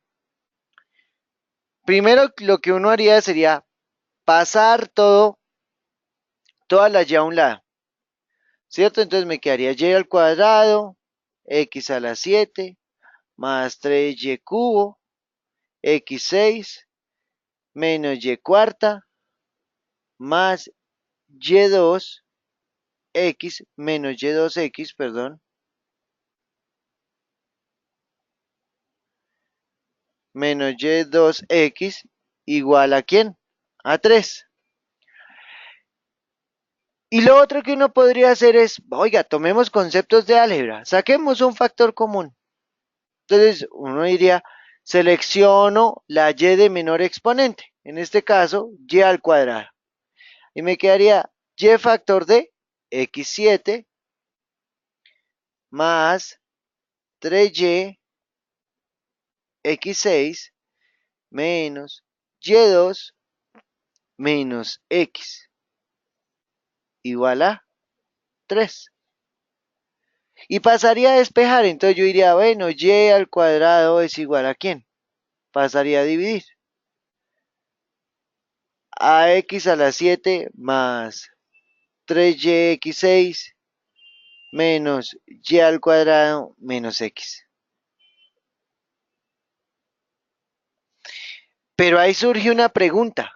Primero lo que uno haría sería pasar todas las y a un lado, ¿cierto? Entonces me quedaría y al cuadrado, x a la 7, más 3y cubo, x6, menos y cuarta, más y2, x, menos y2x, perdón, menos y2x, igual a ¿quién? A 3. Y lo otro que uno podría hacer es, oiga, tomemos conceptos de álgebra, saquemos un factor común. Entonces uno diría, selecciono la y de menor exponente, en este caso y al cuadrado. Y me quedaría y factor de x7 más 3y x6 menos y2 menos x igual a 3. Y pasaría a despejar, entonces yo diría, bueno, y al cuadrado es igual a ¿quién? Pasaría a dividir. A x a la 7 más 3y x6 menos y al cuadrado menos x. Pero ahí surge una pregunta.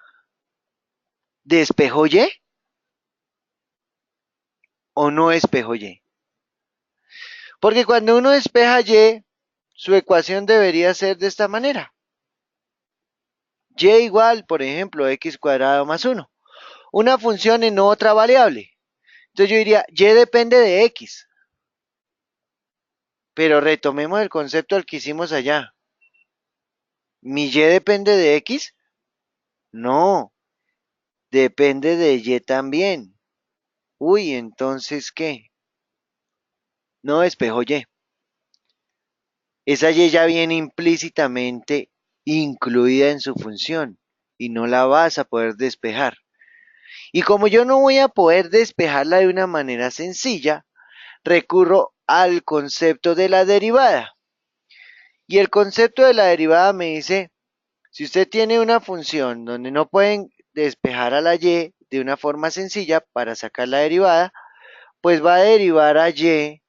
¿Despejó y o no despejó y? Porque cuando uno despeja y, su ecuación debería ser de esta manera. Y igual, por ejemplo, x cuadrado más 1. Una función en otra variable. Entonces yo diría, y depende de x. Pero retomemos el concepto al que hicimos allá. ¿Mi y depende de x? No, depende de y también. Uy, entonces, ¿qué? No despejó y. Esa y ya viene implícitamente incluida en su función y no la vas a poder despejar. Y como yo no voy a poder despejarla de una manera sencilla, recurro al concepto de la derivada. Y el concepto de la derivada me dice, si usted tiene una función donde no pueden despejar a la y de una forma sencilla para sacar la derivada, pues va a derivar a y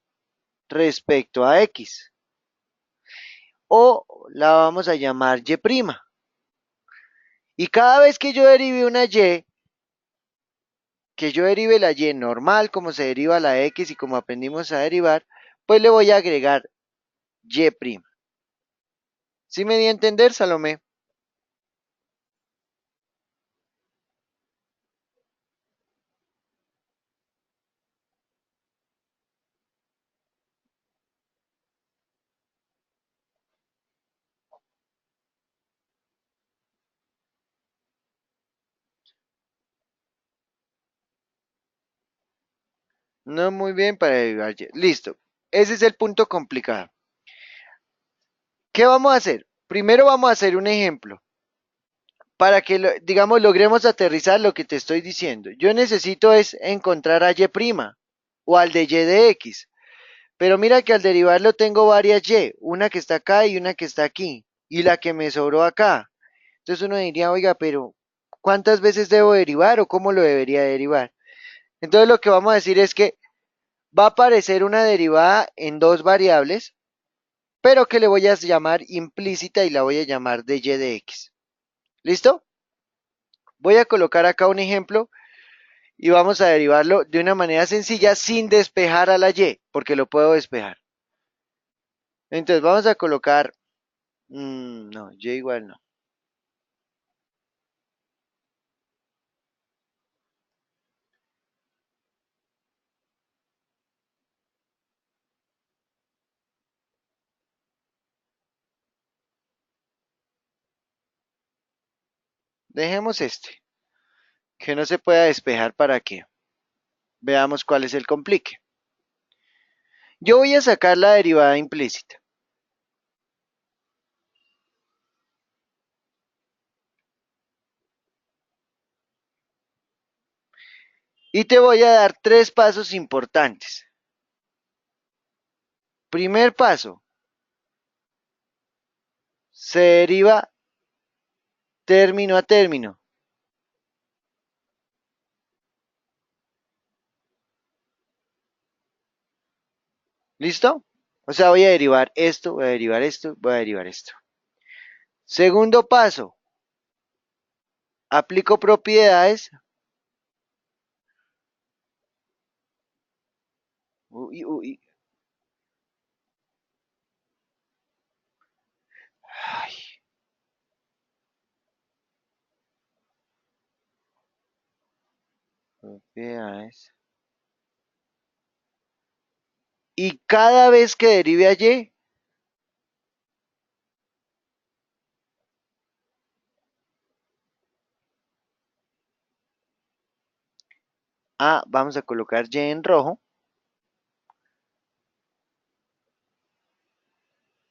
respecto a x. O la vamos a llamar y'. Y cada vez que yo derive una y, que yo derive la y normal como se deriva la x y como aprendimos a derivar, pues le voy a agregar y'. ¿Sí me di a entender, Salomé? No muy bien para derivar y. Listo. Ese es el punto complicado. ¿Qué vamos a hacer? Primero vamos a hacer un ejemplo para que, digamos, logremos aterrizar lo que te estoy diciendo. Yo necesito es encontrar a y' o al de y de x. Pero mira que al derivarlo tengo varias y, una que está acá y una que está aquí, y la que me sobró acá. Entonces uno diría, oiga, pero ¿cuántas veces debo derivar o cómo lo debería derivar? Entonces lo que vamos a decir es que va a aparecer una derivada en dos variables, pero que le voy a llamar implícita y la voy a llamar de y de x. ¿Listo? Voy a colocar acá un ejemplo y vamos a derivarlo de una manera sencilla sin despejar a la y, porque lo puedo despejar. Entonces vamos a colocar, no, y igual no. Dejemos este, que no se pueda despejar para que veamos cuál es el complique. Yo voy a sacar la derivada implícita. Y te voy a dar tres pasos importantes. Primer paso, se deriva término a término. ¿Listo? O sea, voy a derivar esto, voy a derivar esto, voy a derivar esto. Segundo paso, aplico propiedades. Uy, uy. Ay, propiedades. Y cada vez que derive a y, vamos a colocar y en rojo,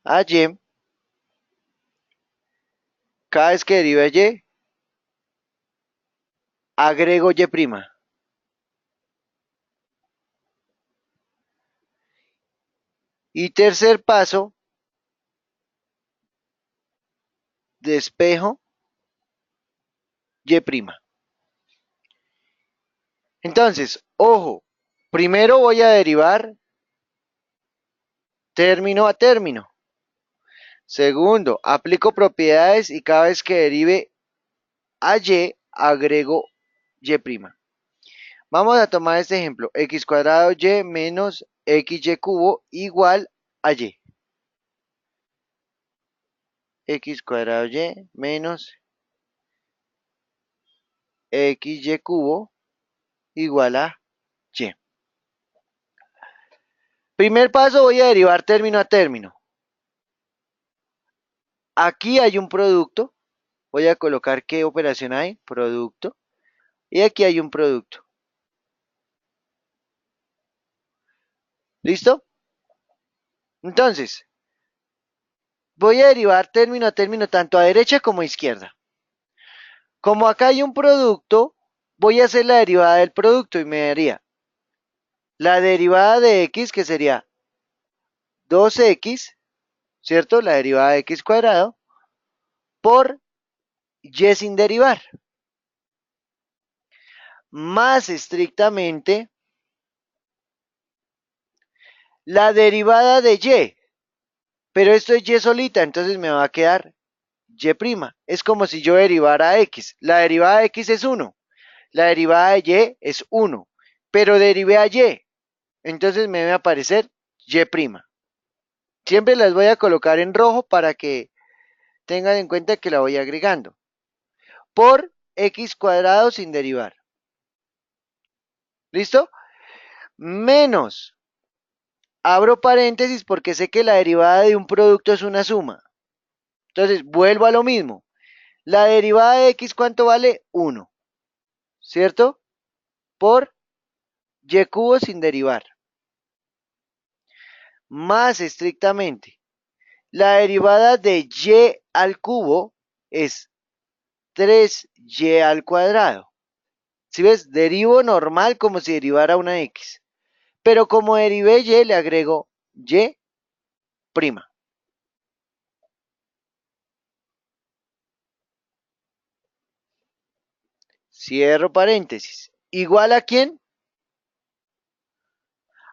a y, cada vez que derive a y, agrego y'. Y tercer paso, despejo y'. Entonces, ojo, primero voy a derivar término a término. Segundo, aplico propiedades y cada vez que derive a y, agrego y'. Vamos a tomar este ejemplo, x cuadrado y menos xy cubo igual a y. X cuadrado y menos xy cubo igual a y. Primer paso, voy a derivar término a término. Aquí hay un producto. Voy a colocar qué operación hay, producto. Y aquí hay un producto. ¿Listo? Entonces, voy a derivar término a término tanto a derecha como a izquierda. Como acá hay un producto, voy a hacer la derivada del producto y me daría la derivada de x, que sería 2x, ¿cierto? La derivada de x cuadrado por y sin derivar. Más estrictamente, la derivada de y. Pero esto es y solita, entonces me va a quedar y'. Es como si yo derivara x. La derivada de x es 1. La derivada de y es 1. Pero derivé a y. Entonces me va a aparecer y'. Siempre las voy a colocar en rojo para que tengan en cuenta que la voy agregando. Por x cuadrado sin derivar. ¿Listo? Menos. Abro paréntesis porque sé que la derivada de un producto es una suma. Entonces vuelvo a lo mismo. La derivada de x, ¿cuánto vale? 1. ¿Cierto? Por y cubo sin derivar, más estrictamente, la derivada de y al cubo es 3y al cuadrado. Si ves, derivo normal como si derivara una x, pero como derivé y le agrego y prima. Cierro paréntesis. ¿Igual a quién?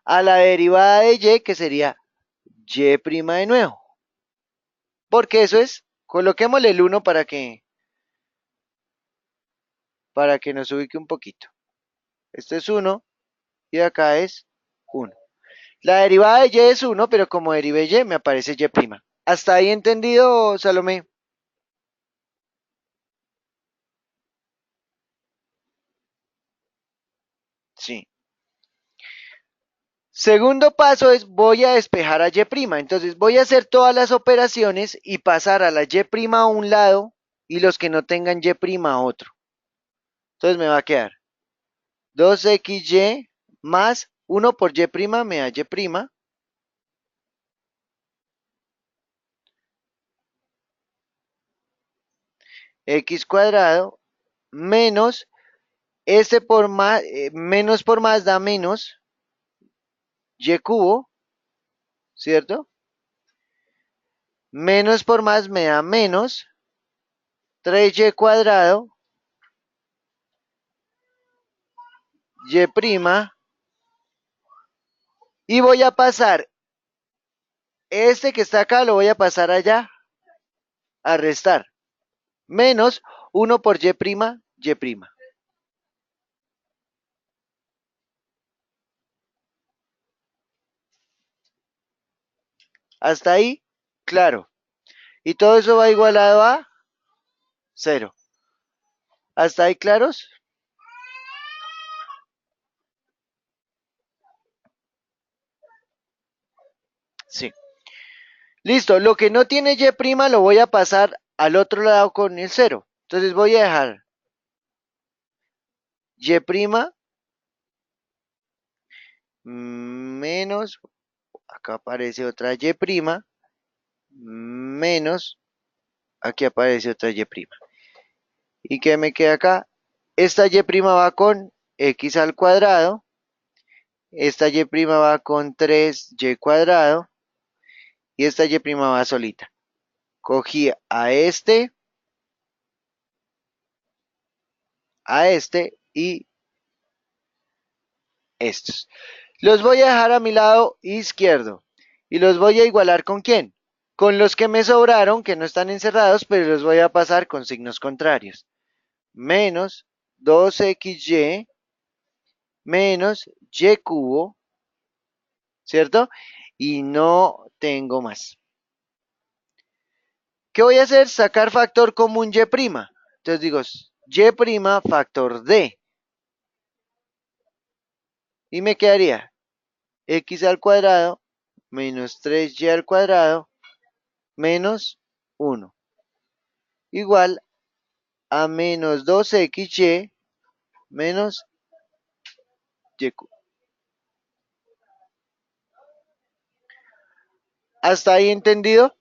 A la derivada de y, que sería y prima de nuevo. Porque eso es, coloquémosle el 1 para que nos ubique un poquito. Esto es 1 y acá es 1. La derivada de y es 1, pero como derivé y, me aparece y prima. ¿Hasta ahí entendido, Salomé? Sí. Segundo paso es voy a despejar a y prima. Entonces voy a hacer todas las operaciones y pasar a la y prima a un lado y los que no tengan y prima a otro. Entonces me va a quedar 2xy más 1 por y prima me da y prima. X cuadrado menos este por más, menos por más da menos y cubo, ¿cierto? Menos por más me da menos 3y cuadrado y prima. Y voy a pasar este que está acá, lo voy a pasar allá a restar. Menos 1 por y prima, y prima. Hasta ahí, claro. Y todo eso va igualado a 0. ¿Hasta ahí claros? Sí. Listo, lo que no tiene y prima lo voy a pasar al otro lado con el 0. Entonces voy a dejar y prima menos, acá aparece otra y prima, menos, aquí aparece otra y prima. ¿Y qué me queda acá? Esta y prima va con x al cuadrado, esta y prima va con 3y cuadrado y esta y prima va solita. Cogí a este y estos. Los voy a dejar a mi lado izquierdo y los voy a igualar ¿con quién? Con los que me sobraron, que no están encerrados, pero los voy a pasar con signos contrarios. Menos 2xy menos y cubo, ¿cierto? Y no tengo más. ¿Qué voy a hacer? Sacar factor común y prima. Entonces digo, y prima factor d. Y me quedaría x al cuadrado menos 3y al cuadrado menos 1. Igual a menos 2xy menos y cubo. ¿Hasta ahí entendido?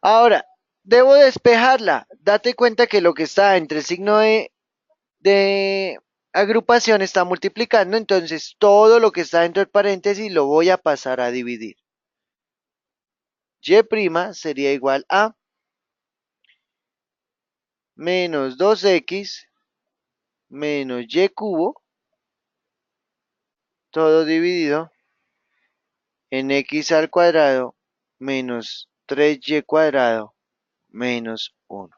Ahora, debo despejarla. Date cuenta que lo que está entre el signo de agrupación está multiplicando, entonces todo lo que está dentro del paréntesis lo voy a pasar a dividir. Y' sería igual a menos 2x menos y cubo, todo dividido en x al cuadrado menos 3y cuadrado menos 1.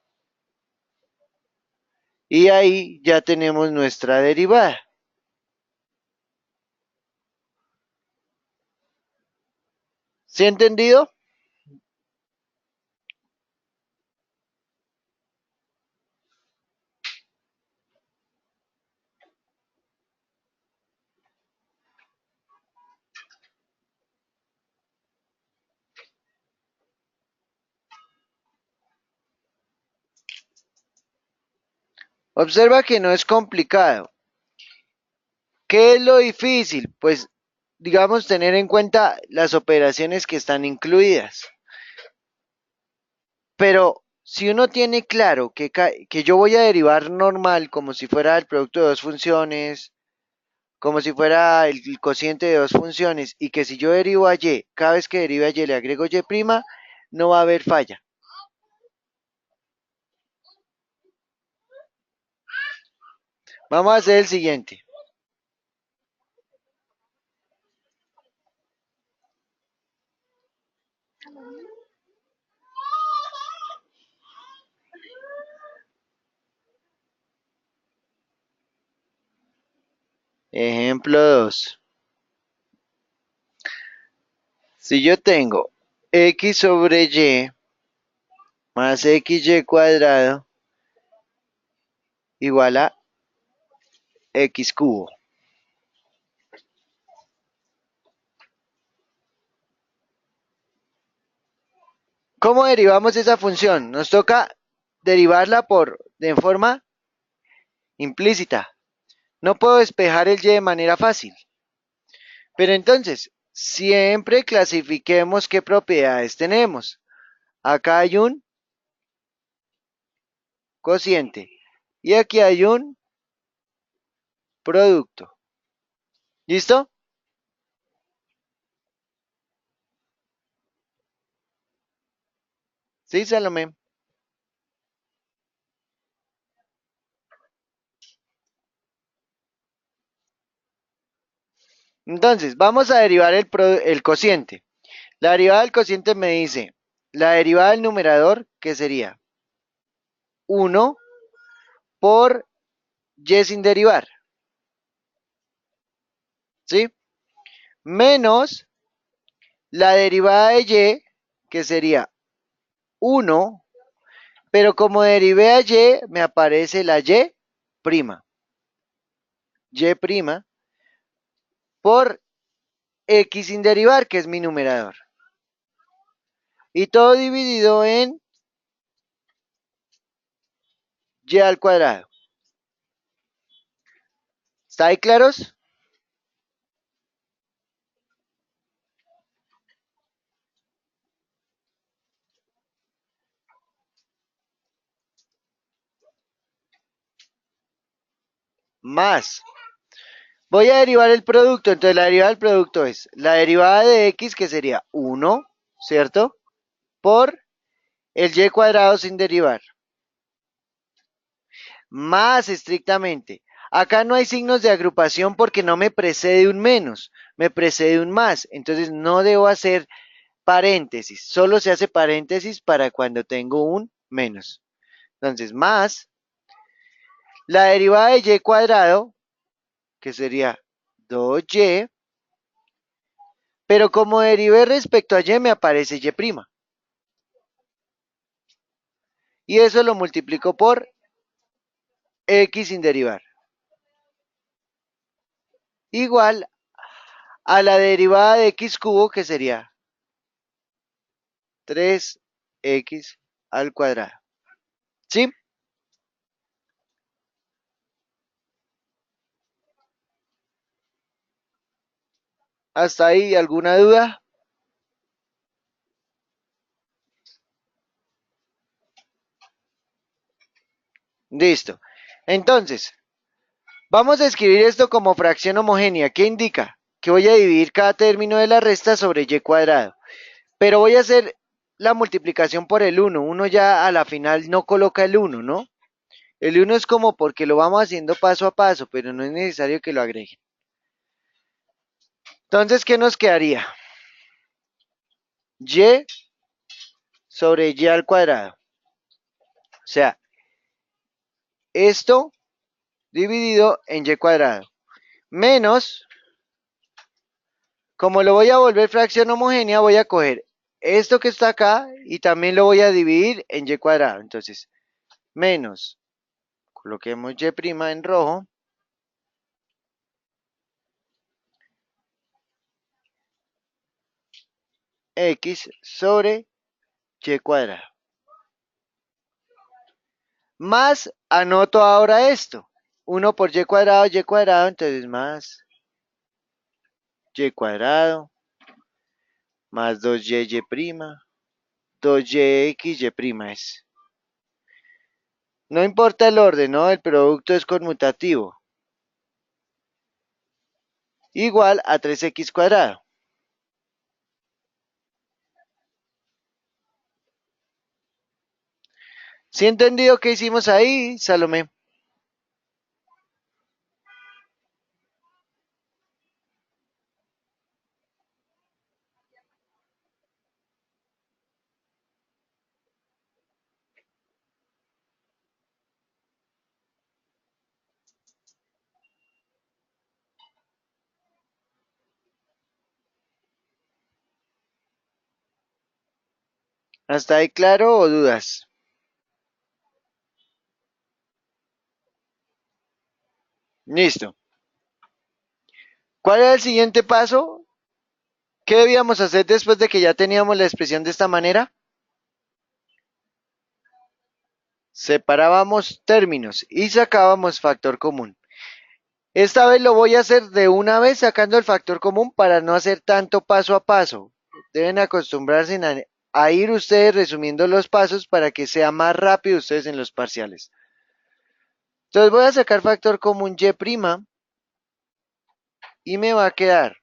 Y ahí ya tenemos nuestra derivada. ¿Sí entendido? Observa que no es complicado. ¿Qué es lo difícil? Pues, digamos, tener en cuenta las operaciones que están incluidas. Pero si uno tiene claro que yo voy a derivar normal como si fuera el producto de dos funciones, como si fuera el cociente de dos funciones, y que si yo derivo a y, cada vez que derive a y le agrego y', no va a haber falla. Vamos a hacer el siguiente. Ejemplo 2. Si yo tengo x sobre y más xy cuadrado igual a x cubo. ¿Cómo derivamos esa función? Nos toca derivarla de forma implícita. No puedo despejar el y de manera fácil. Pero entonces, siempre clasifiquemos qué propiedades tenemos. Acá hay un cociente y aquí hay un producto. ¿Listo? Sí, Salomé. Entonces, vamos a derivar el cociente. La derivada del cociente me dice la derivada del numerador, que sería 1 por y sin derivar. ¿Sí? Menos la derivada de y, que sería 1, pero como derivé a y, me aparece la y prima. Y prima por x sin derivar, que es mi numerador. Y todo dividido en y al cuadrado. ¿Está ahí claros? Más. Voy a derivar el producto, entonces la derivada del producto es la derivada de x, que sería 1, ¿cierto? Por el y cuadrado sin derivar. Más estrictamente. Acá no hay signos de agrupación porque no me precede un menos, me precede un más. Entonces no debo hacer paréntesis, solo se hace paréntesis para cuando tengo un menos. Entonces, más la derivada de y cuadrado, que sería 2y, pero como derivé respecto a y me aparece y'. Y eso lo multiplico por x sin derivar. Igual a la derivada de x cubo, que sería 3x al cuadrado. ¿Sí? ¿Hasta ahí alguna duda? Listo. Entonces, vamos a escribir esto como fracción homogénea. ¿Qué indica? Que voy a dividir cada término de la resta sobre y cuadrado. Pero voy a hacer la multiplicación por el 1. Uno ya a la final no coloca el 1, ¿no? El 1 es como porque lo vamos haciendo paso a paso, pero no es necesario que lo agreguen. Entonces, ¿qué nos quedaría? Y sobre y al cuadrado. O sea, esto dividido en y cuadrado. Menos, como lo voy a volver fracción homogénea, voy a coger esto que está acá y también lo voy a dividir en y cuadrado. Entonces, menos, coloquemos y' en rojo. X sobre y cuadrado. Más anoto ahora esto. 1 por y cuadrado, entonces más y cuadrado, más 2y prima, 2yx y prima es. No importa el orden, ¿no? El producto es conmutativo. Igual a 3x cuadrado. ¿Sí entendido qué hicimos ahí, Salomé? ¿Hasta ahí claro o dudas? Listo. ¿Cuál era el siguiente paso? ¿Qué debíamos hacer después de que ya teníamos la expresión de esta manera? Separábamos términos y sacábamos factor común. Esta vez lo voy a hacer de una vez sacando el factor común para no hacer tanto paso a paso. Deben acostumbrarse a ir ustedes resumiendo los pasos para que sea más rápido ustedes en los parciales. Entonces voy a sacar factor común y' y me va a quedar.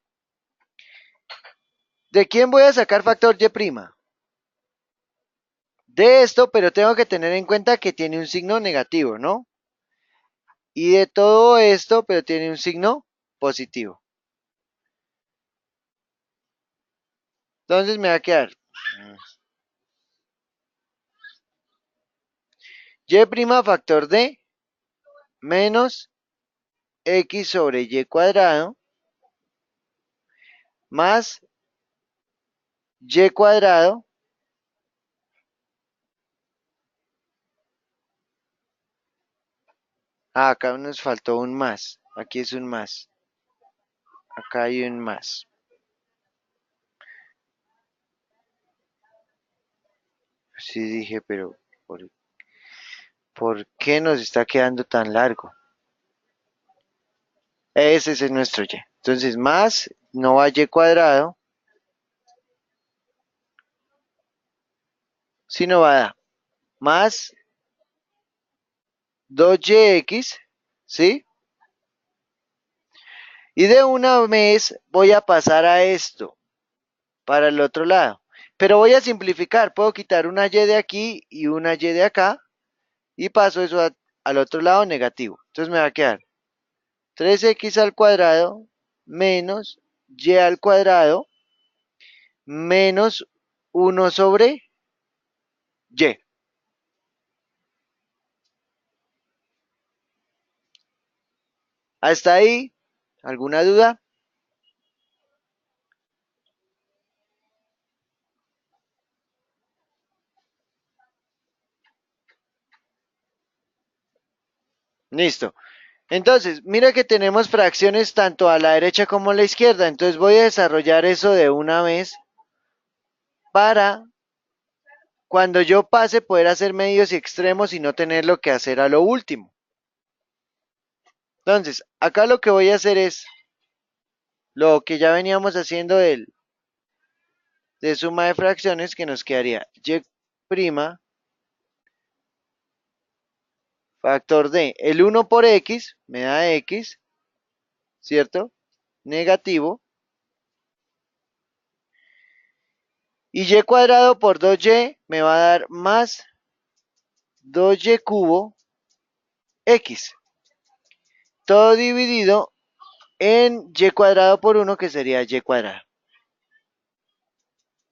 ¿De quién voy a sacar factor y'? De esto, pero tengo que tener en cuenta que tiene un signo negativo, ¿no? Y de todo esto, pero tiene un signo positivo. Entonces me va a quedar y' factor de menos x sobre y cuadrado más y cuadrado acá nos faltó un más. Aquí es un más. Acá hay un más. Sí dije, pero ¿por qué nos está quedando tan largo? Ese es nuestro y. Entonces, más no va y cuadrado, sino va más 2yx, ¿sí? Y de una vez voy a pasar a esto, para el otro lado. Pero voy a simplificar, puedo quitar una y de aquí y una y de acá, y paso eso al otro lado negativo. Entonces me va a quedar 3x al cuadrado menos y al cuadrado menos 1 sobre y. ¿Hasta ahí? ¿Alguna duda? Listo. Entonces, mira que tenemos fracciones tanto a la derecha como a la izquierda. Entonces voy a desarrollar eso de una vez para cuando yo pase poder hacer medios y extremos y no tener lo que hacer a lo último. Entonces, acá lo que voy a hacer es lo que ya veníamos haciendo de suma de fracciones que nos quedaría y' factor de el 1 por x me da x, ¿cierto? Negativo. Y y cuadrado por 2y me va a dar más 2y cubo x. Todo dividido en y cuadrado por 1 que sería y cuadrado.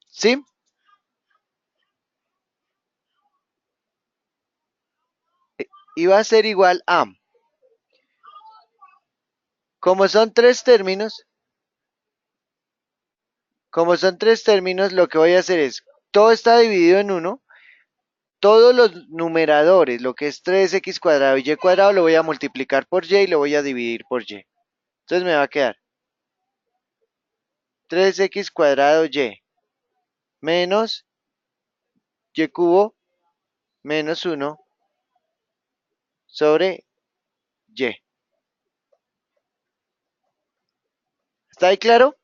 ¿Sí? Y va a ser igual a, como son tres términos, lo que voy a hacer es, todo está dividido en 1, todos los numeradores, lo que es 3x cuadrado y y cuadrado, lo voy a multiplicar por y lo voy a dividir por y. Entonces me va a quedar 3x cuadrado y menos y cubo menos 1 sobre y. ¿Está ahí claro?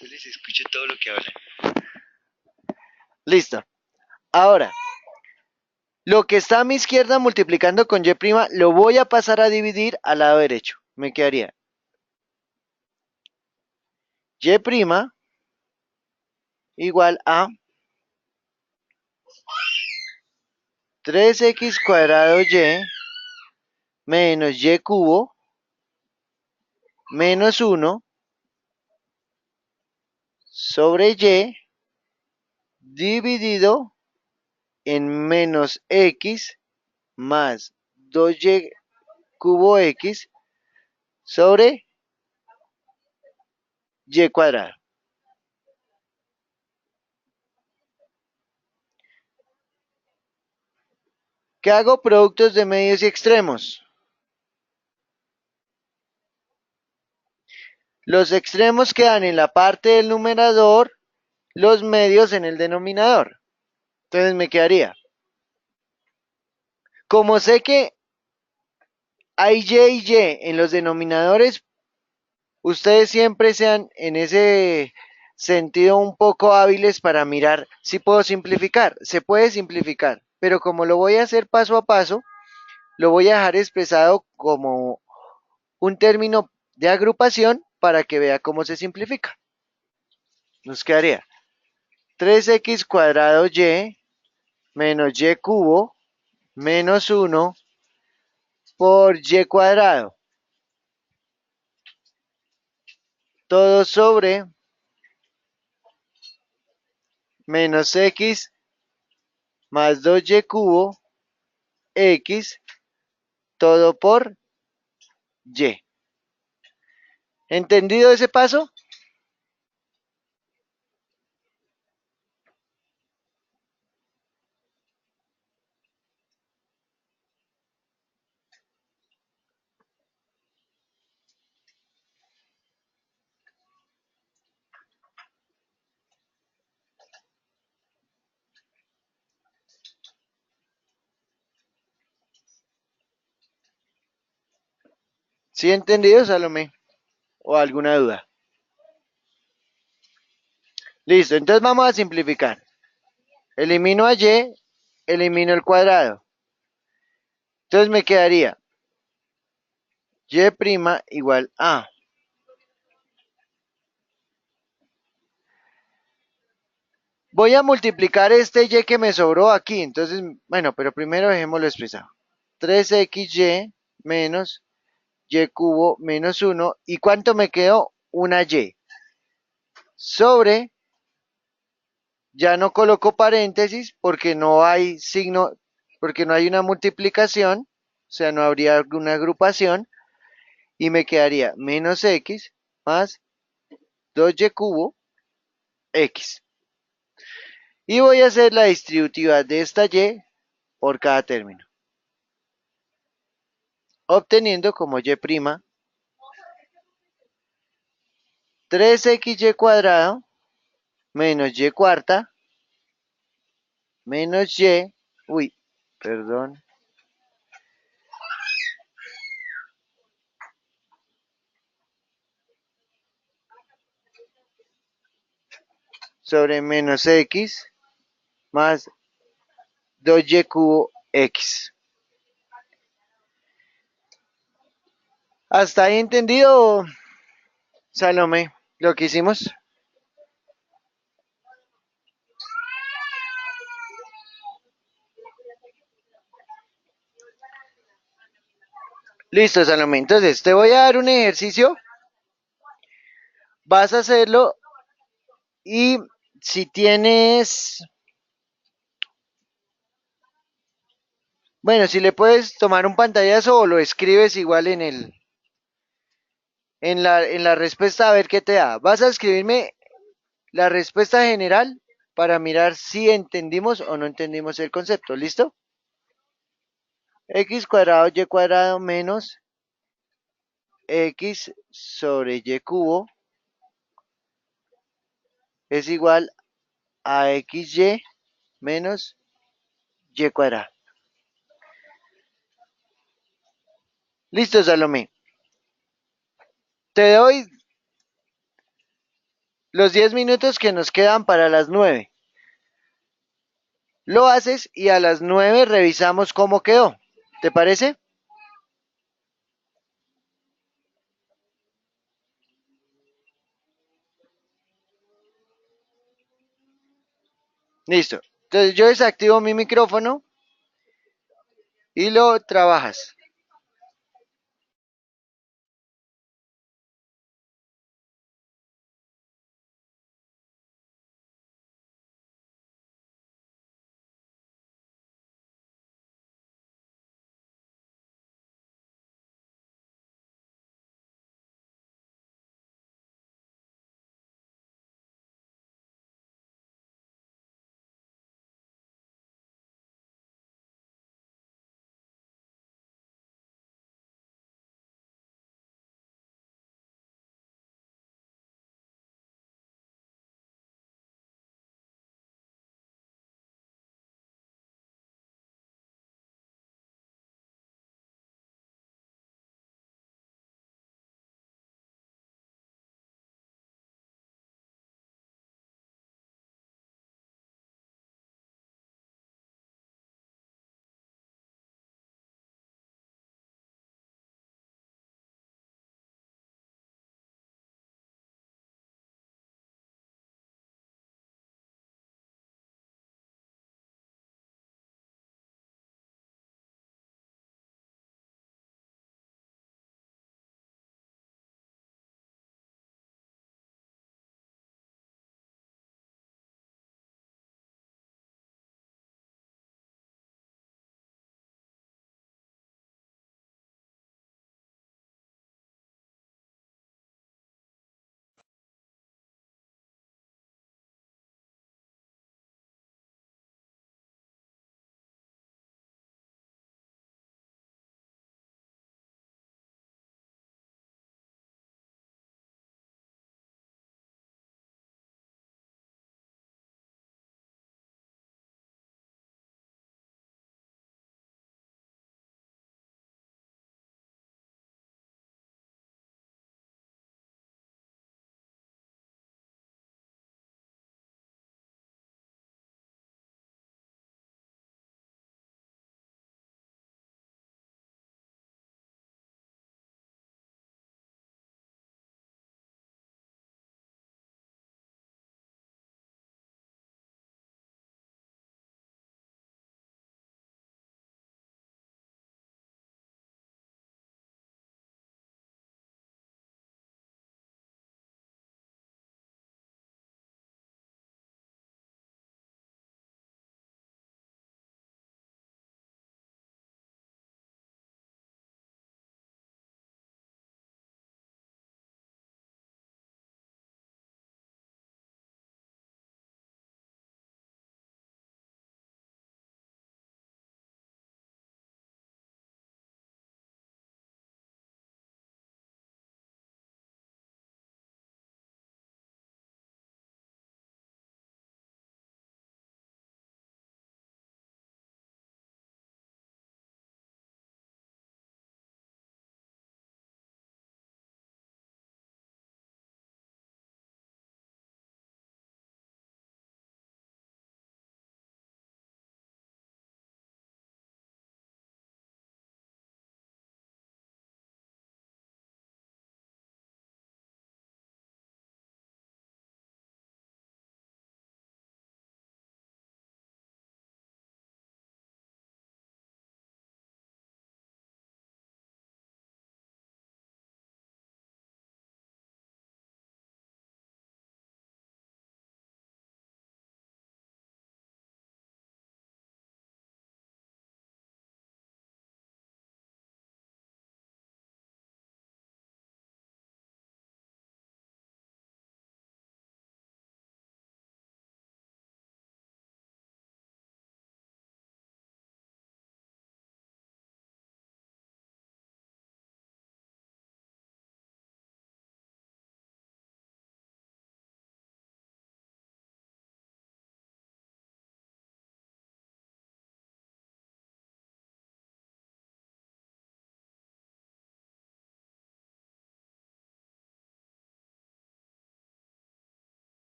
Yo les escucho todo lo que hablan. Listo. Ahora, lo que está a mi izquierda multiplicando con y', lo voy a pasar a dividir al lado derecho. Me quedaría y' igual a 3x cuadrado y menos y cubo menos 1 sobre y dividido en menos x más 2y cubo x sobre y cuadrado. ¿Qué hago? Productos de medios y extremos. Los extremos quedan en la parte del numerador, los medios en el denominador. Entonces me quedaría. Como sé que hay y en los denominadores, ustedes siempre sean en ese sentido un poco hábiles para mirar si puedo simplificar. Se puede simplificar, pero como lo voy a hacer paso a paso, lo voy a dejar expresado como un término de agrupación para que vea cómo se simplifica. Nos quedaría 3x cuadrado y menos y cubo menos 1 por y cuadrado. Todo sobre menos x más 2y cubo x, todo por y. ¿Entendido ese paso? ¿Sí entendido, Salomé? ¿O alguna duda? Listo, entonces vamos a simplificar. Elimino a y, elimino el cuadrado. Entonces me quedaría y' igual a. Voy a multiplicar este y que me sobró aquí. Entonces, bueno, pero primero dejémoslo expresado. 3xy menos y cubo menos 1. ¿Y cuánto me quedó? Una y. Sobre, ya no coloco paréntesis porque no hay signo, porque no hay una multiplicación, o sea, no habría alguna agrupación. Y me quedaría menos x más 2y cubo x. Y voy a hacer la distributiva de esta y por cada término, obteniendo como y' 3xy cuadrado menos y cuarta menos y, uy, perdón, sobre menos x más 2y cubo x. ¿Hasta ahí entendido, Salomé, lo que hicimos? Listo, Salomé. Entonces, te voy a dar un ejercicio. Vas a hacerlo y si tienes, bueno, si le puedes tomar un pantallazo o lo escribes igual en la respuesta a ver qué te da. Vas a escribirme la respuesta general para mirar si entendimos o no entendimos el concepto. ¿Listo? X cuadrado y cuadrado menos x sobre y cubo es igual a xy menos y cuadrado. Listo, Salomé. Te doy los 10 minutos que nos quedan para las 9. Lo haces y a las 9 revisamos cómo quedó. ¿Te parece? Listo. Entonces yo desactivo mi micrófono y lo trabajas.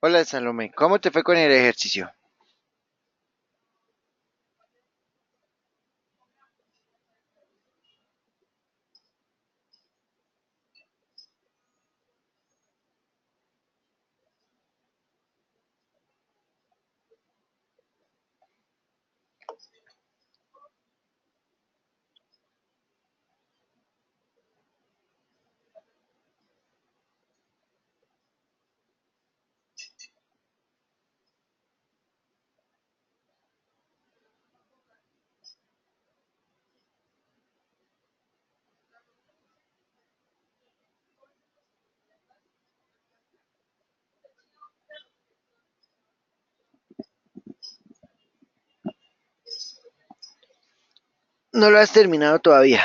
Hola Salomé, ¿cómo te fue con el ejercicio? No lo has terminado todavía.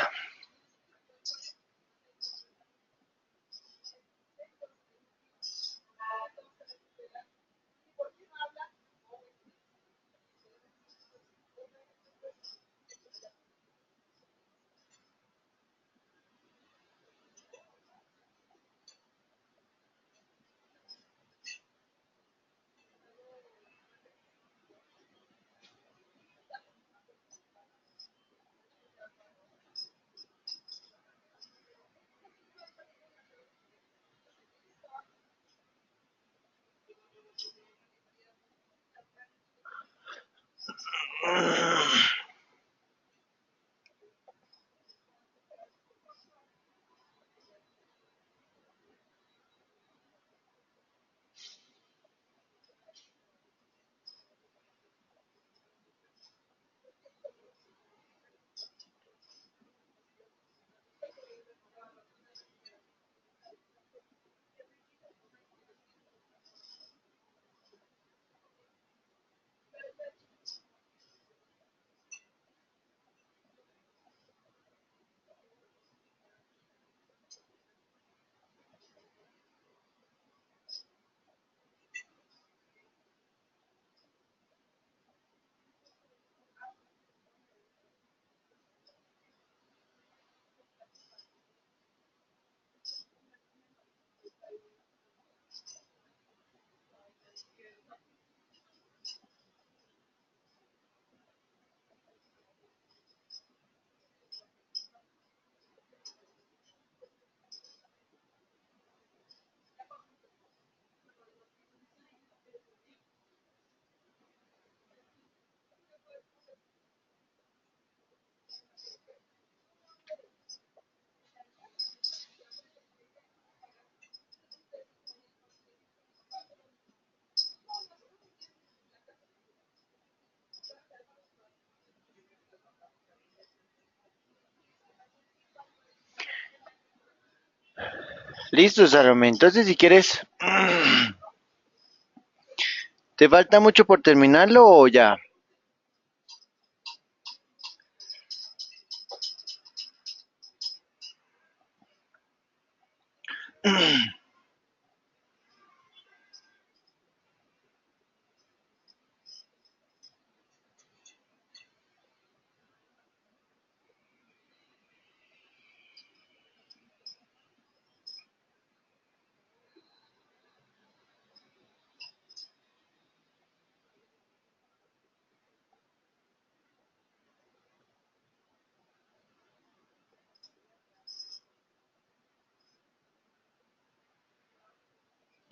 Listo, Salomé. Entonces, si quieres, ¿te falta mucho por terminarlo o ya?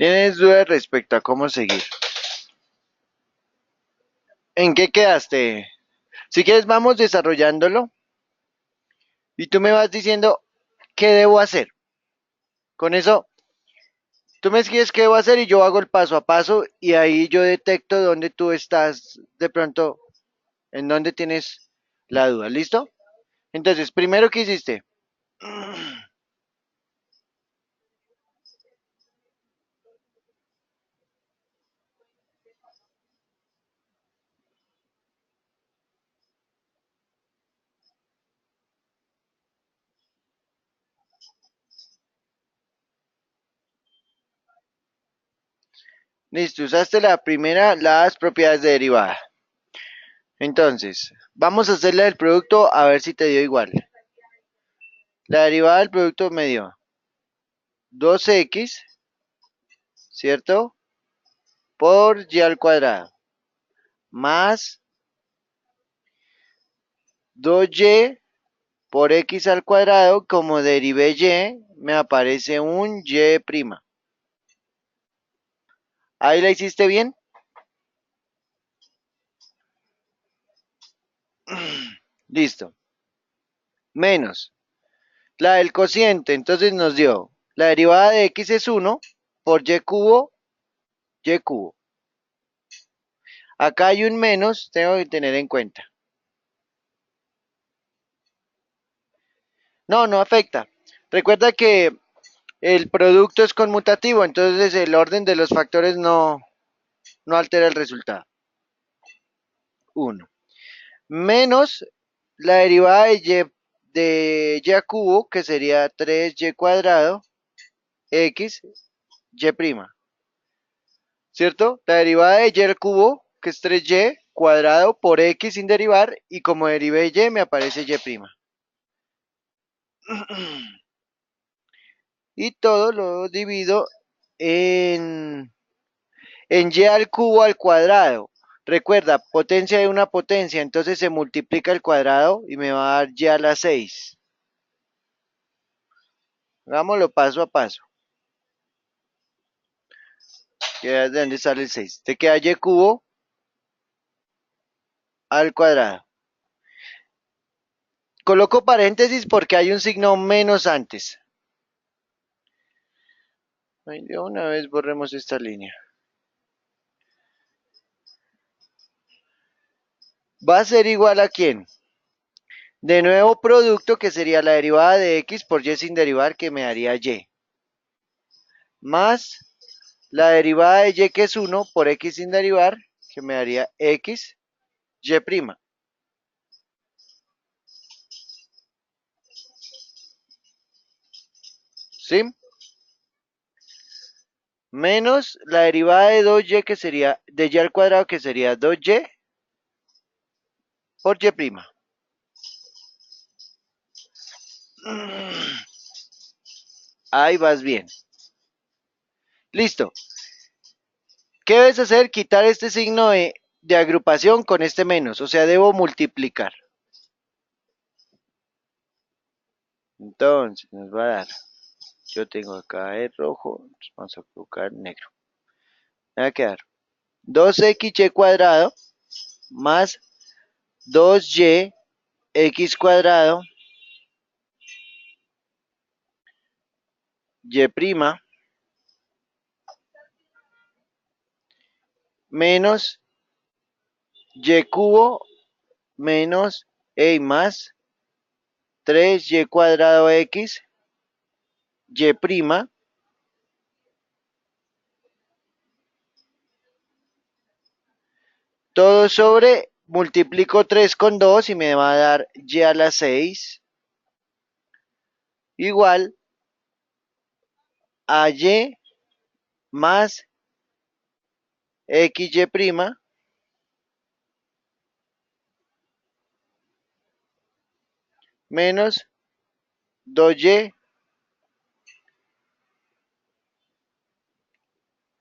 ¿Tienes dudas respecto a cómo seguir? ¿En qué quedaste? Si quieres, vamos desarrollándolo y tú me vas diciendo qué debo hacer. Con eso, tú me escribes qué debo hacer y yo hago el paso a paso y ahí yo detecto dónde tú estás de pronto, en dónde tienes la duda. ¿Listo? Entonces, primero, ¿qué hiciste? Listo, usaste la primera, las propiedades de derivada. Entonces, vamos a hacer la del producto a ver si te dio igual. La derivada del producto me dio 2x, ¿cierto? por y al cuadrado más 2y por x al cuadrado. Como derivé y, me aparece un y prima. ¿Ahí la hiciste bien? Listo. Menos la del cociente. Entonces nos dio la derivada de x es 1 por y cubo, y cubo. Acá hay un menos, tengo que tener en cuenta. No, no afecta. Recuerda que el producto es conmutativo, entonces el orden de los factores no altera el resultado. 1. Menos la derivada de y a cubo, que sería 3y cuadrado, x, y prima. ¿Cierto? La derivada de y al cubo, que es 3y cuadrado por x sin derivar, y como derivé y, me aparece y prima. Y todo lo divido en y al cubo al cuadrado. Recuerda, potencia de una potencia, entonces se multiplica el cuadrado y me va a dar y a la 6. Hagámoslo paso a paso. ¿De dónde sale el 6? Te queda y cubo al cuadrado. Coloco paréntesis porque hay un signo menos antes. De una vez borremos esta línea. ¿Va a ser igual a quién? De nuevo producto, que sería la derivada de x por y sin derivar, que me daría y. Más la derivada de y, que es 1 por x sin derivar, que me daría x, y prima. ¿Sí? Menos la derivada de 2y, que sería de y al cuadrado, que sería 2y por y prima. Ahí vas bien. Listo. ¿Qué debes hacer? Quitar este signo de agrupación con este menos. O sea, debo multiplicar. Entonces, nos va a dar. Yo tengo acá el rojo. Vamos a colocar negro. Me va a quedar 2xy cuadrado más 2y x cuadrado y prima menos y cubo menos más 3y cuadrado x y prima todo sobre, multiplico 3 con 2 y me va a dar y a la 6 igual a y más xy prima menos 2y,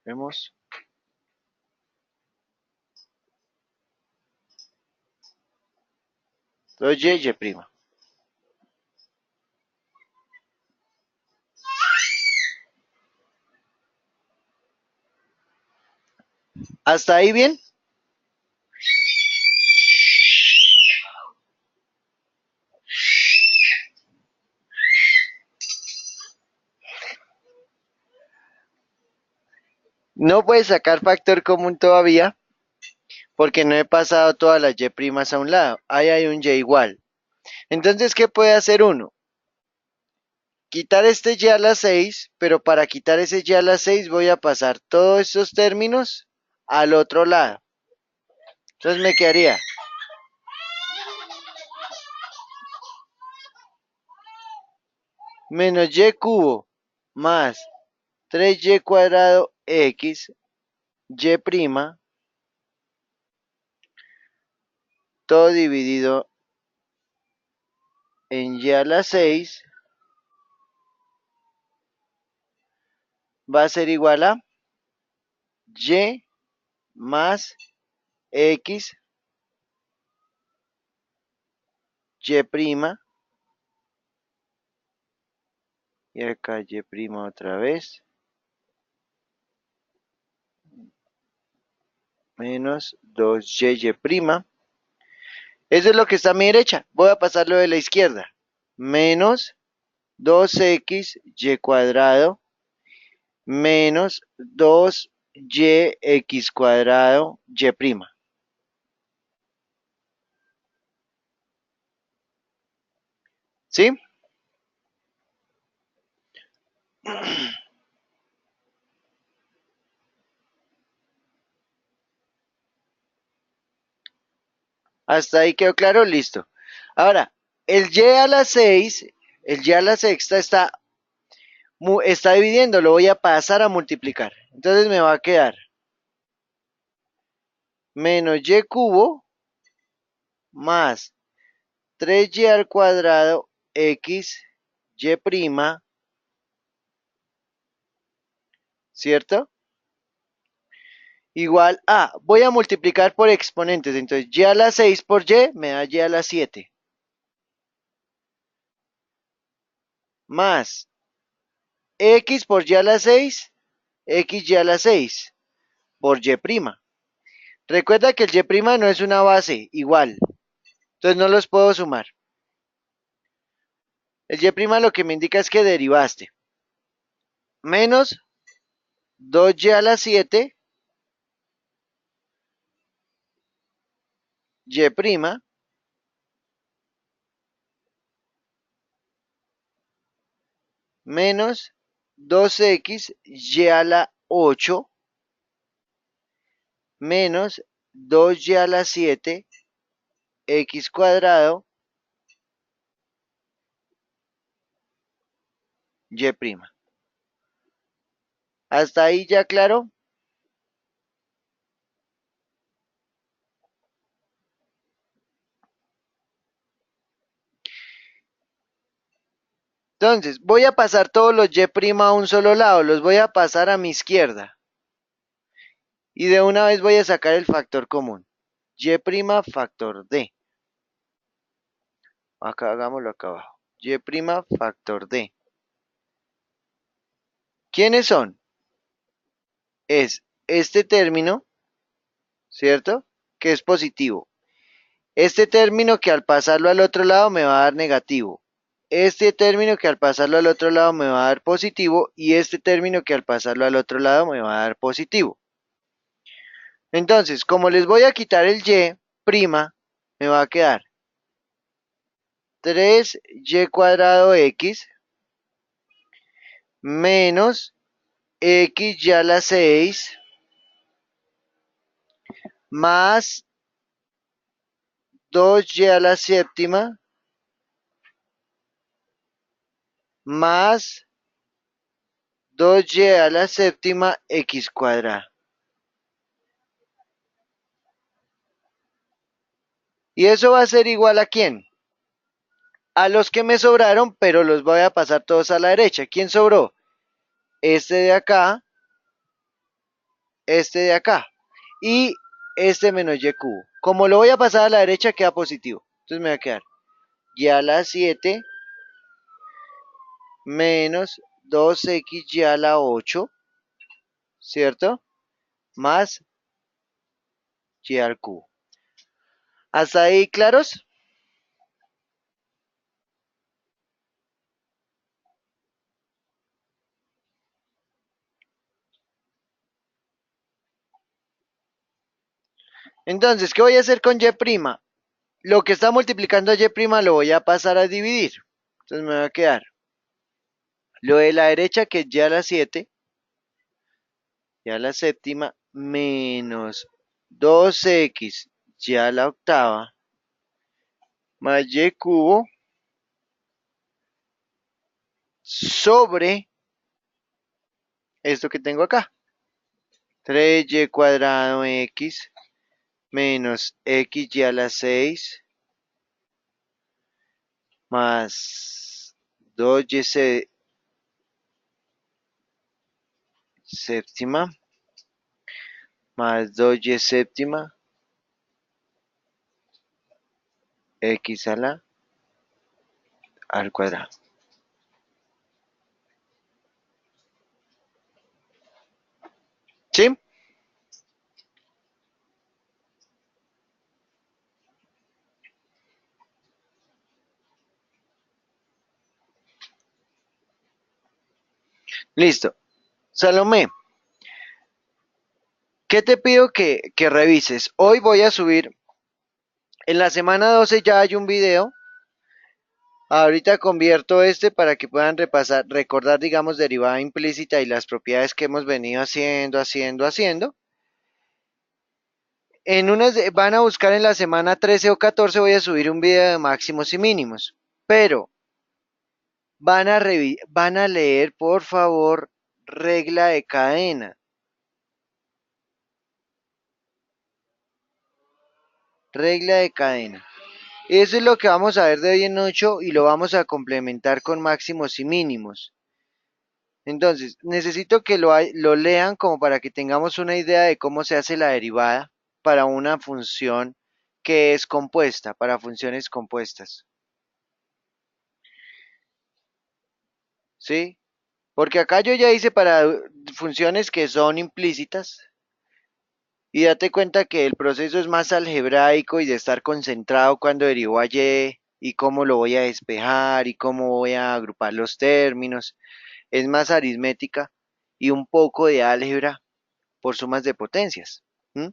vemos, 2y y prima. ¿Hasta ahí bien? No puedes sacar factor común todavía porque no he pasado todas las y primas a un lado. Ahí hay un y igual. Entonces, ¿qué puede hacer uno? Quitar este y a la 6, pero para quitar ese y a la 6 voy a pasar todos estos términos al otro lado. Entonces me quedaría menos y cubo más 3y cuadrado x y prima, todo dividido en y a la 6 va a ser igual a y más x, y prima, y acá y prima otra vez, menos 2y prima. Eso es lo que está a mi derecha. Voy a pasarlo de la izquierda. Menos 2x cuadrado menos 2x cuadrado y prima. ¿Sí? Hasta ahí quedó claro, listo. Ahora, el y a la 6, el y a la sexta está dividiendo, lo voy a pasar a multiplicar. Entonces me va a quedar menos y cubo más 3y al cuadrado x y prima, ¿cierto? Igual a, voy a multiplicar por exponentes, entonces y a la 6 por y me da y a la 7, más x por y a la 6, x y a la 6 por y prima. Recuerda que el y prima no es una base igual, entonces no los puedo sumar. El y prima lo que me indica es que derivaste. Menos 2y a la 7, y prima, menos 2x y a la 8, menos 2y a la 7, x cuadrado, y prima. ¿Hasta ahí ya claro? Entonces, voy a pasar todos los y' a un solo lado, los voy a pasar a mi izquierda. Y de una vez voy a sacar el factor común. Y' factor d. Acá hagámoslo acá abajo. Y' factor d. ¿Quiénes son? Es este término, ¿cierto? Que es positivo. Este término que al pasarlo al otro lado me va a dar negativo. Este término que al pasarlo al otro lado me va a dar positivo. Y este término que al pasarlo al otro lado me va a dar positivo. Entonces, como les voy a quitar el y prima, me va a quedar 3y cuadrado x menos x y a la 6 más 2y a la séptima más 2y a la séptima x cuadrada. ¿Y eso va a ser igual a quién? A los que me sobraron, pero los voy a pasar todos a la derecha. ¿Quién sobró? Este de acá, este de acá. Y este menos y cubo. Como lo voy a pasar a la derecha, queda positivo. Entonces me va a quedar y a la 7 menos 2x y a la 8, ¿cierto? Más y al cubo. ¿Hasta ahí claros? Entonces, ¿qué voy a hacer con y prima? Lo que está multiplicando a y prima lo voy a pasar a dividir. Entonces me va a quedar lo de la derecha, que es y a la 7, y a la séptima, menos 2x y a la octava, más y cubo, sobre esto que tengo acá. 3y cuadrado x menos x y a la 6 más 2y séptima más 2y séptima x a la al cuadrado. ¿Sí? Listo. Salomé, ¿qué te pido que revises? Hoy voy a subir, en la semana 12 ya hay un video. Ahorita convierto este para que puedan repasar, recordar, digamos, derivada implícita y las propiedades que hemos venido haciendo. Van a buscar en la semana 13 o 14, voy a subir un video de máximos y mínimos. Pero van a leer, por favor, regla de cadena. Regla de cadena. Eso es lo que vamos a ver de hoy en 8 y lo vamos a complementar con máximos y mínimos. Entonces, necesito que lo lean como para que tengamos una idea de cómo se hace la derivada para una función que es compuesta, para funciones compuestas. ¿Sí? Porque acá yo ya hice para funciones que son implícitas y date cuenta que el proceso es más algebraico y de estar concentrado cuando derivo a y cómo lo voy a despejar y cómo voy a agrupar los términos. Es más aritmética y un poco de álgebra por sumas de potencias. ¿M?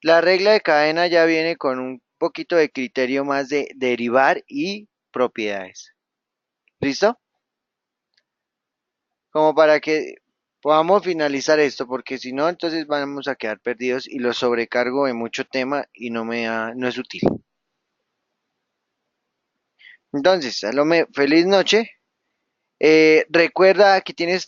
La regla de cadena ya viene con un poquito de criterio más de derivar y propiedades. ¿Listo? Como para que podamos finalizar esto, porque si no, entonces vamos a quedar perdidos y lo sobrecargo de mucho tema y no es útil. Entonces, Salome, feliz noche. Recuerda que tienes